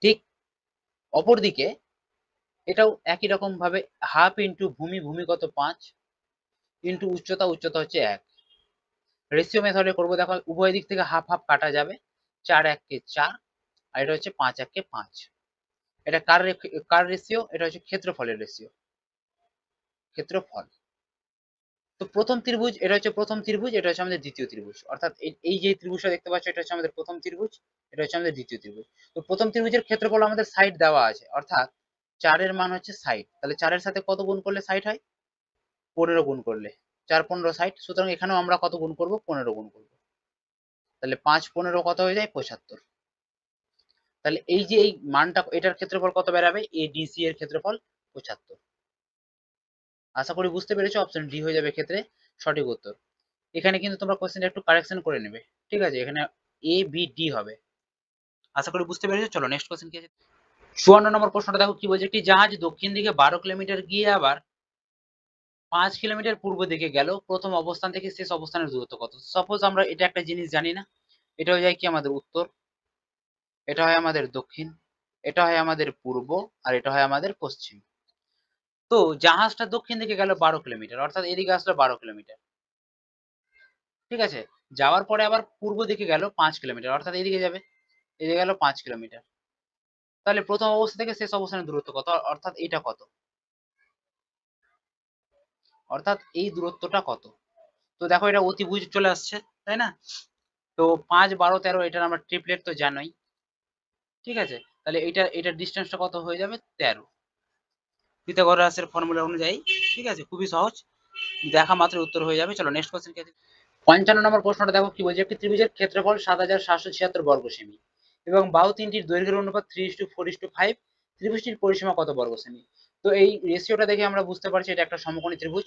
ঠিক। অপরদিকে এটাও একই রকম ভাবে হাফ ইন্টু ভূমি, ভূমি কত 5 ইন্টু উচ্চতা, উচ্চতা হচ্ছে 1। রেশিও মেথডে করবো, দেখো উভয় দিক থেকে হাফ হাফ কাটা যাবে, 4 1 কে 4 আর এটা হচ্ছে 5 1 কে 5। এটা কার রেশিও? এটা হচ্ছে ক্ষেত্রফলের রেশিও, ক্ষেত্রফল। তো প্রথম ত্রিভুজ, এটা হচ্ছে প্রথম ত্রিভুজ, এটা হচ্ছে আমাদের দ্বিতীয় ত্রিভুজ, অর্থাৎ এই যে ত্রিভুজটা দেখতে পাচ্ছ এটা হচ্ছে আমাদের প্রথম ত্রিভুজ, এটা হচ্ছে আমাদের দ্বিতীয় ত্রিভুজ। তো প্রথম ত্রিভুজের ক্ষেত্রফল আমাদের সাইড দেওয়া আছে, অর্থাৎ 4 এর মান হচ্ছে সাইড, তাহলে 4 এর সাথে কত গুণ করলে সাইড হয়? 15 গুণ করলে 4 15 60। সুতরাং এখানেও আমরা কত গুণ করব? 15 গুণ করব। তাহলে 5 15 কত হয়ে যায়? 75। তাহলে এই যে এই মানটা, এটার ক্ষেত্রফল কত বেরাবে? এডিসি এর ক্ষেত্রফল 75। আশা করি বুঝতে পেরেছো, অপশন ডি হয়ে যাবে ক্ষেত্রে সঠিক উত্তর। এখানে কিন্তু তোমরা কোশ্চেনটা একটু কারেকশন করে নেবে, ঠিক আছে? এখানে এ বি ডি হবে। আশা করি বুঝতে পেরেছো। চলো নেক্সট কোশ্চেন কি আছে। 54 নম্বর প্রশ্নটা দেখো কি বলছে, একটি জাহাজ দক্ষিণ দিকে 12 কিলোমিটার গিয়ে আবার 5 কিলোমিটার পূর্ব দিকে গেল, প্রথম অবস্থান থেকে শেষ অবস্থানের দূরত্ব কত? সাপোজ আমরা এটা একটা জিনিস জানি না, এটা হয়ে যায় কি আমাদের উত্তর, এটা হয় আমাদের দক্ষিণ, এটা হয় আমাদের পূর্ব, আর এটা হয় আমাদের পশ্চিম। তো জাহাজটা দক্ষিণ দিকে গেল 12 কিলোমিটার, অর্থাৎ এদিকে আসলো 12 কিলোমিটার, ঠিক আছে? যাওয়ার পরে আবার পূর্ব দিকে গেল 5 কিলোমিটার, অর্থাৎ এদিকে যাবে, এদিকে গেল 5 কিলোমিটার। তাহলে প্রথম অবস্থা থেকে শেষ অবস্থানের দূরত্ব কত? অর্থাৎ এইটা কত? অর্থাৎ এই দূরত্বটা কত? তো দেখো এটা অতিভুজ চলে আসছে, তাই না? তো 5 12 13 এটার আমরা ট্রিপলেট তো জানোই, ঠিক আছে? তাহলে এটার ডিস্টেন্সটা কত হয়ে যাবে? 13, পিথাগোরাসের ফর্মুলা অনুযায়ী, ঠিক আছে? খুবই সহজ, দেখা মাত্র উত্তর হয়ে যাবে। চলো নেক্সট কোশ্চেন কি আছে। 55 নম্বর প্রশ্নটা দেখো কি বলছে, একটি ত্রিভুজের ক্ষেত্রফল 7776 বর্গ সেমি এবং বাহু তিনটির দৈর্ঘ্যের অনুপাত 3:4:5, ত্রিভুজটির পরিসীমা কত বর্গ সেমি? তো এই রেশিওটা দেখে আমরা বুঝতে পারছি এটা একটা সমকোণী ত্রিভুজ,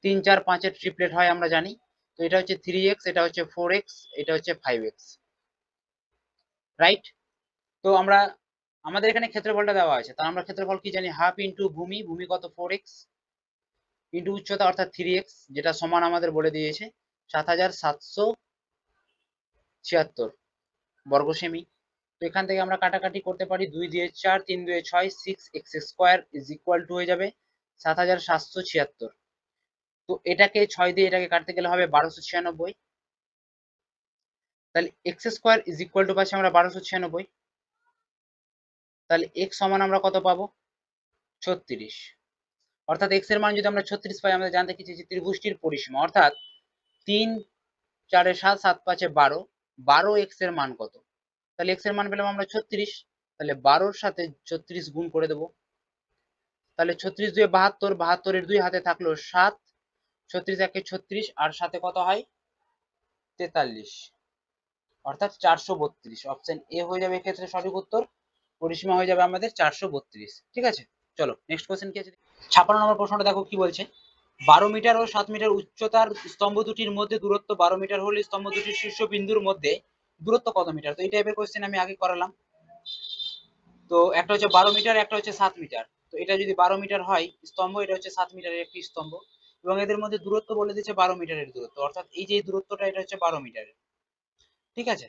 3 4 5 এর ট্রিপলেট হয় আমরা জানি। তো এটা হচ্ছে 3x, এটা হচ্ছে 4x, এটা হচ্ছে 5x, রাইট? তো আমরা আমাদের এখানে ক্ষেত্রফলটা দেওয়া আছে, তাহলে আমরা ক্ষেত্রফল কি জানি? হাফ ইন্টু ভূমি, ভূমি কত 4x, ইন্টু উচ্চতা অর্থাৎ 3x, যেটা সমান আমাদের বলে দিয়েছে 7776 বর্গ সেমি। তো এখান থেকে আমরা কাটাকাটি করতে পারি, 2 দিয়ে 4, 3 দিয়ে 6, 6x square is equal two হয়ে যাবে 7776। তো এটাকে 6 দিয়ে এটাকে কাটতে গেলে হবে 1296। তাহলে x square is equal two পাচ্ছি আমরা 1296। তাহলে এক্স সমান আমরা কত পাবো? 36। অর্থাৎ এক্স এর মান যদি আমরা 36 পাই, আমাদের জানতে কি চাইছি? ত্রিভুজটির পরিসীমা, অর্থাৎ 3 4 7 7 5 12, 12 এক্স এর মান কত? তাহলে এক্স এর মান পেলাম আমরা 36, তাহলে 12 এর সাথে 36 গুণ করে দেবো। তাহলে 36 2 72, 72 এর 2 হাতে থাকলো 7, 36 1 36, আর সাথে কত হয়? 43, অর্থাৎ 432। অপশন এ হয়ে যাবে এক্ষেত্রে সঠিক উত্তর, পরিসীমা হয়ে যাবে আমাদের 432, ঠিক আছে? চলো নেক্সট কোশ্চেন কি আছে। 56 নম্বর প্রশ্নটা দেখো কি বলছে, 12 মিটার ও 7 মিটার উচ্চতার স্তম্ভ দুটির মধ্যে দূরত্ব 12 মিটার হলে স্তম্ভ দুটির শীর্ষ বিন্দুর মধ্যে দূরত্ব কত মিটার? তো এই টাইপের কোশ্চেন আমি আগে করালাম। তো একটা হচ্ছে 12 মিটার, একটা হচ্ছে 7 মিটার। তো এটা যদি 12 মিটার হয় স্তম্ভ, এটা হচ্ছে 7 মিটারের একটি স্তম্ভ, এবং এদের মধ্যে দূরত্ব বলে দিচ্ছে 12 মিটারের দূরত্ব, অর্থাৎ এই যে দূরত্বটা এটা হচ্ছে 12 মিটারের, ঠিক আছে?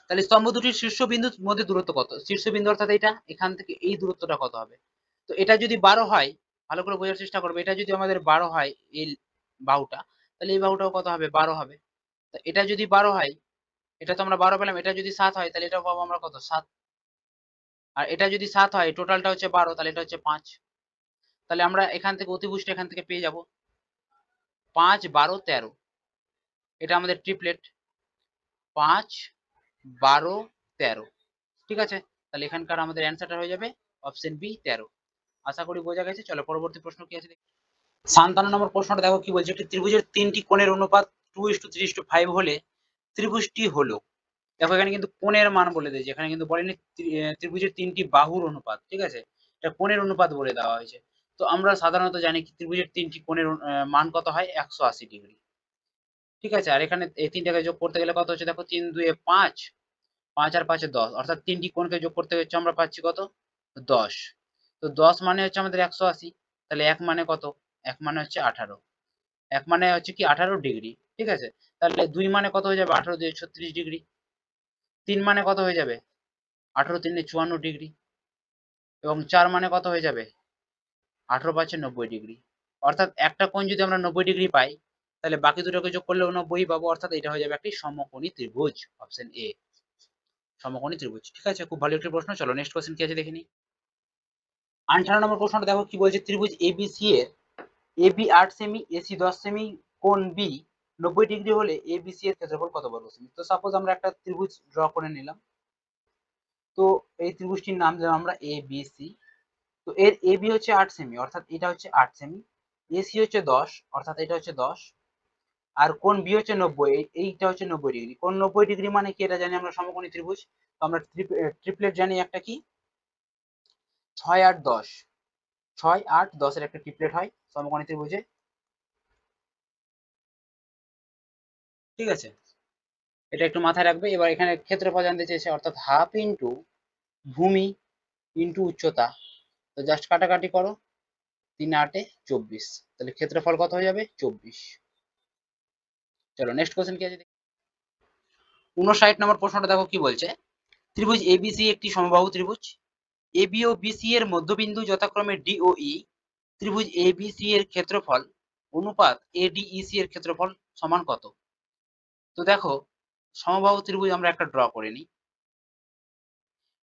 তাহলে স্তম্ভ দুটির শীর্ষবিন্দুর মধ্যে দূরত্ব কত? শীর্ষবিন্দু অর্থাৎ এটা, এখান থেকে এই দূরত্বটা কত হবে? তো এটা যদি 12 হয়, ভালো করে বোঝার চেষ্টা করবে, এটা যদি আমাদের 12 হয় এই বাহুটা, তাহলে এই বাহুটাও কত হবে? 12 হবে। তো এটা যদি 12 হয়, এটা তো আমরা 12 পেলাম, এটা যদি 7 হয় তাহলে এটাও পাবো আমরা কত? 7। আর এটা যদি 7 হয়, টোটালটা হচ্ছে 12, তাহলে এটা হচ্ছে 5। তাহলে আমরা এখান থেকে অতিভুজটা এখান থেকে পেয়ে যাব 5 12 13, এটা আমাদের ট্রিপলেট 5 12 13, ঠিক আছে? তাহলে এখানকার আমাদের অ্যান্সারটা হয়ে যাবে অপশন বি 13। আশা করি বোঝা গেছে। চলো পরবর্তী প্রশ্ন কি আছে। 57 নম্বর প্রশ্নটা দেখো কি বলছে, একটি ত্রিভুজের 3টি কোণের অনুপাত 2:3:5 হলে ত্রিভুজটি হলো। দেখো এখানে কিন্তু কোণের মান বলে দিয়েছে, এখানে কিন্তু বলেনি ত্রিভুজের 3টি বাহুর অনুপাত, ঠিক আছে? এটা কোণের অনুপাত বলে দেওয়া হয়েছে। তো আমরা সাধারণত জানি কি ত্রিভুজের 3টি কোণের মান কত হয়? 180 ডিগ্রি, ঠিক আছে? আর এখানে এই তিনটাকে যোগ করতে গেলে কত হচ্ছে? দেখো 3 2 5, 5 আর 5 10, অর্থাৎ 3টি কোণকে যোগ করতে হচ্ছে আমরা পাচ্ছি কত? 10। তো 10 মানে হচ্ছে আমাদের 180, তাহলে 1 মানে কত? 1 মানে হচ্ছে 18, 1 মানে হচ্ছে কি 18 ডিগ্রি, ঠিক আছে? তাহলে 2 মানে কত হয়ে যাবে? 18 দিয়ে 36 ডিগ্রি। 3 মানে কত হয়ে যাবে? 18 3 54 ডিগ্রি, এবং 4 মানে কত হয়ে যাবে, 18 5 90 ডিগ্রি। অর্থাৎ একটা কোণ যদি আমরা 90 ডিগ্রি পাই, তাহলে বাকি দুটোকে যোগ করলেও 90 পাবো, অর্থাৎ এটা হয়ে যাবে একটি সমকোণী ত্রিভুজ। অপশন এ, সমকোণী ত্রিভুজ। ঠিক আছে, খুব ভালো একটি প্রশ্ন। চলো নেক্সট কোশ্চেন কি আছে দেখে নিই। 58 নম্বর প্রশ্নটা দেখো কি বলছে, ত্রিভুজ এবিসি এর এবি 8 সেমি, এসি 10 সেমি, কোণ বি 90 ডিগ্রি হলে এবিসি এর ক্ষেত্রফল কত বর্গ সেমি। তো সাপোজ আমরা একটা ত্রিভুজ ড্র করে নিলাম। তো এই ত্রিভুজটির নাম দিলাম আমরা এবিসি। তো এর এবি হচ্ছে 8 সেমি, অর্থাৎ এটা হচ্ছে 8 সেমি, এসি হচ্ছে 10, অর্থাৎ এটা হচ্ছে 10, আর কোণ বি হচ্ছে 90, এইটা হচ্ছে 90 ডিগ্রি। কোণ 90 ডিগ্রি মানে কি, এটা জানি আমরা সমকোণী ত্রিভুজ। তো আমরা ট্রিপলেট জানি একটা কি, 6 8 10, 6 8 10 এর একটা ট্রিপলেট হয় সমকোণী ত্রিভুজে। ঠিক আছে, এটা একটু মাথায় রাখবে। এবার এখানে ক্ষেত্রফল জানতে চেয়েছে, অর্থাৎ হাফ ইন্টু ভূমি ইন্টু উচ্চতা। তো জাস্ট কাটাকাটি করো, 3 8 24, তাহলে ক্ষেত্রফল কত হয়ে যাবে, 24। চলো নেক্সট কোশ্চেন কি আছে। 59 নম্বর প্রশ্নটা দেখো কি বলছে, ত্রিভুজ এবিসি একটি সমবাহু ত্রিভুজ। এবি ও বিসি এর মধ্যবিন্দু যথাক্রমে ডি ও ই। ত্রিভুজ এবিসি এর ক্ষেত্রফল অনুপাত এডিইসি এর ক্ষেত্রফল সমান কত। তো দেখো, সমবাহু ত্রিভুজ আমরা একটা ড্র করে নিই।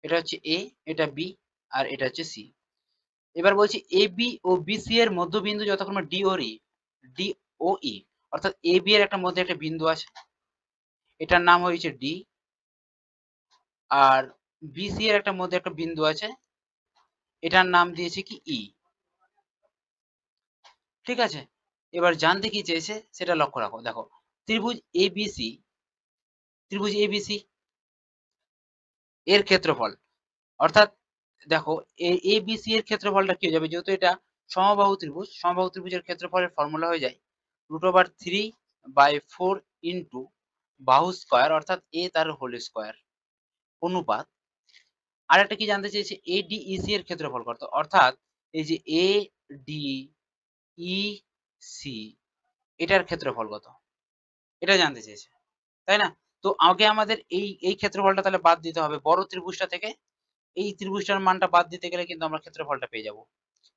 এটা হচ্ছে এ, এটা বি, আর এটা হচ্ছে সি। এবার বলছি এ বি ও বিসি এর মধ্যবিন্দু যথাক্রমে ডি ও ই, অর্থাৎ এ বি এর একটা মধ্যে একটা বিন্দু আছে, এটার নাম হয়েছে ডি, আর বিসি এর একটা মধ্যে একটা বিন্দু আছে, এটার নাম দিয়েছে কি ই। ঠিক আছে, এবার জানতে কি চেয়েছে সেটা লক্ষ্য রাখো। দেখো, ত্রিভুজ এবিসি, ত্রিভুজ এবিসি এর ক্ষেত্রফল, অর্থাৎ দেখো এবিসি এর ক্ষেত্রফলটা কি হয়ে যাবে, যেহেতু এটা সমবাহু ত্রিভুজ, সমবাহু ত্রিভুজের ক্ষেত্রফলের ফর্মুলা হয়ে যায় √3/4 ইন্টু বাহু স্কয়ার, অর্থাৎ এ তার হোল স্কয়ার, অনুপাত। আর একটা কি জানতে চেয়েছে, এডিইসি এর ক্ষেত্রফল কত, অর্থাৎ এই যে এ ডি ই সি, এটার ক্ষেত্রফল কত, এটা জানতে চেয়েছে, তাই না। তো আগে আমাদের এই এই ক্ষেত্রফলটা তাহলে বাদ দিতে হবে বড় ত্রিভুজটা থেকে। এই ত্রিভুজটার মানটা বাদ দিতে গেলে কিন্তু আমরা ক্ষেত্রফলটা পেয়ে যাব।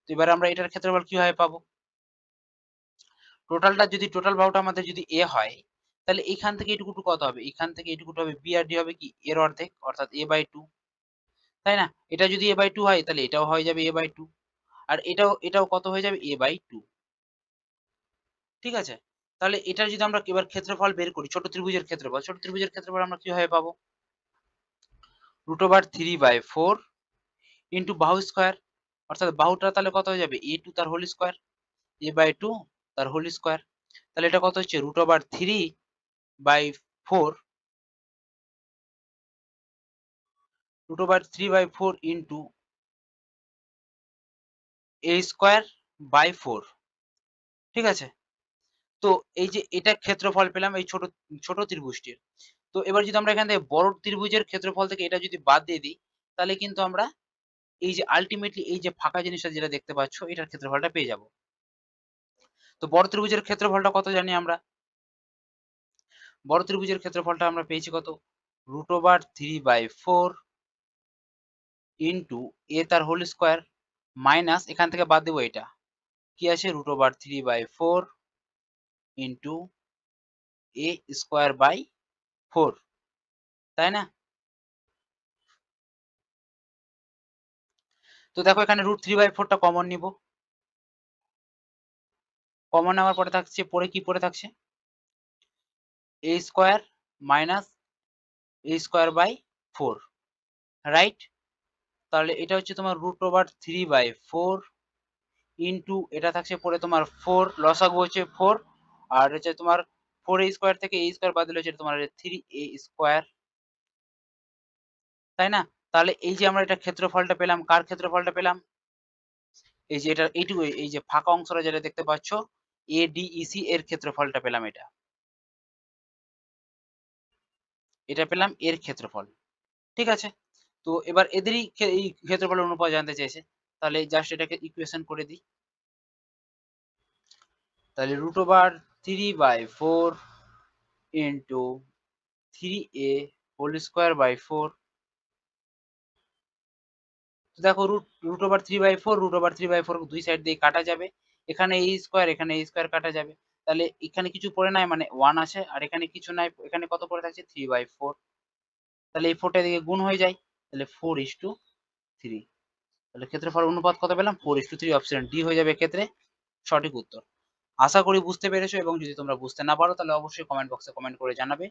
তো এবার আমরা এটার ক্ষেত্রফল কিভাবে পাবো, টোটালটা যদি টোটাল বাহুটা আমাদের যদি এ হয়, তাহলে এখান থেকে এটুকু কত হবে, এখান থেকে এটুকু হবে বি, আর ডি হবে কি এর অর্ধেক, অর্থাৎ a/2, তাই না। এটা যদি a/2 হয়, তাহলে এটাও হয়ে যাবে a/2, আর এটাও কত হয়ে যাবে a/2। ঠিক আছে, তাহলে এটার যদি আমরা এবার ক্ষেত্রফল বের করি, ছোট ত্রিভুজের ক্ষেত্রফল, ছোট ত্রিভুজের ক্ষেত্রফল আমরা কিভাবে পাবো, √3/4 ইন্টু বাহু স্কয়ার, অর্থাৎ বাহুটা তাহলে কত হয়ে যাবে, a2 তার হোল স্কয়ার, a/2 তার হোল স্কয়ার। তাহলে এটা কত হচ্ছে, √3/4 ইন্টু a²/4। ঠিক আছে, তো এই যে এটা ক্ষেত্রফল পেলাম এই ছোট ছোট ত্রিভুজটির। তো এবার যদি আমরা এখান থেকে বড় ত্রিভুজের ক্ষেত্রফল থেকে এটা যদি বাদ দিয়ে দিই, তাহলে কিন্তু আমরা এই যে আলটিমেটলি এই যে ফাঁকা জিনিসটা যেটা দেখতে পাচ্ছ, এটার ক্ষেত্রফলটা পেয়ে যাব। তো বড় ত্রিভুজের ক্ষেত্রফলটা কত জানি আমরা, বড় ত্রিভুজের ক্ষেত্রফলটা আমরা পেয়েছি কত, √3/4 ইন্টু এ তার হোল স্কয়ার, মাইনাস এখান থেকে বাদ দেবো এটা কি আছে, √3/4 ইন্টু a²/4, তাই না। তো দেখো এখানে √3/4টা কমন নিব, কমন নেওয়ার পরে থাকছে, পরে কি পরে থাকছে, a² মাইনাস a²/4, রাইট। তাহলে এটা হচ্ছে তোমার √3/4 ইন্টু এটা থাকছে পরে তোমার 4, লসাগু হচ্ছে 4, আর হচ্ছে তোমার 4a² থেকে a² বাদ দিলে হচ্ছে তোমার 3a², তাই না। তাহলে এই যে আমরা এটা ক্ষেত্রফলটা পেলাম, কার ক্ষেত্রফলটা পেলাম, এই যে এটা এইটুকু, এই যে ফাঁকা অংশটা যেটা দেখতে পাচ্ছ, এডিইসি এর ক্ষেত্রফলটা পেলাম, এটা পেলাম এর ক্ষেত্রফল। ঠিক আছে, তো এবার এদেরই এই ক্ষেত্রফলের অনুপাত জানতে চেয়েছে, তাহলে জাস্ট এটাকে ইকুয়েশন করে দিই। তাহলে √3/4 ইন্টু 3a² 4 দেখো রুট ওভার 3/4, রুট ওভার 3/4 দুই সাইড দিয়ে কাটা যাবে, এখানে এই স্কোয়ার এখানে এই স্কোয়ার কাটা যাবে, তাহলে এখানে কিছু পড়ে নাই মানে 1 আছে, আর এখানে কিছু নাই, এখানে কত পড়ে থাকছে 3/4, তাহলে এই 4টা দিকে গুণ হয়ে যায়, তাহলে 4:3, তাহলে ক্ষেত্রফল অনুপাত কত পেলাম 4:3, অপশন ডি হয়ে যাবে ক্ষেত্রে সঠিক উত্তর। আশা করি বুঝতে পেরেছো, এবং যদি তোমরা বুঝতে না পারো তাহলে অবশ্যই কমেন্ট বক্সে কমেন্ট করে জানাবে,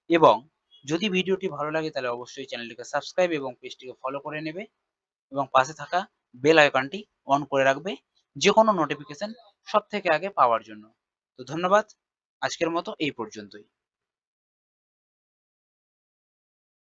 এবং যদি ভিডিওটি ভালো লাগে তাহলে অবশ্যই চ্যানেলটিকে সাবস্ক্রাইব এবং পেজটিকে ফলো করে নেবে, এবং পাশে থাকা বেল আইকনটি অন করে রাখবে যে কোনো নোটিফিকেশন সব থেকে আগে পাওয়ার জন্য। তো ধন্যবাদ, আজকের মতো এই পর্যন্তই।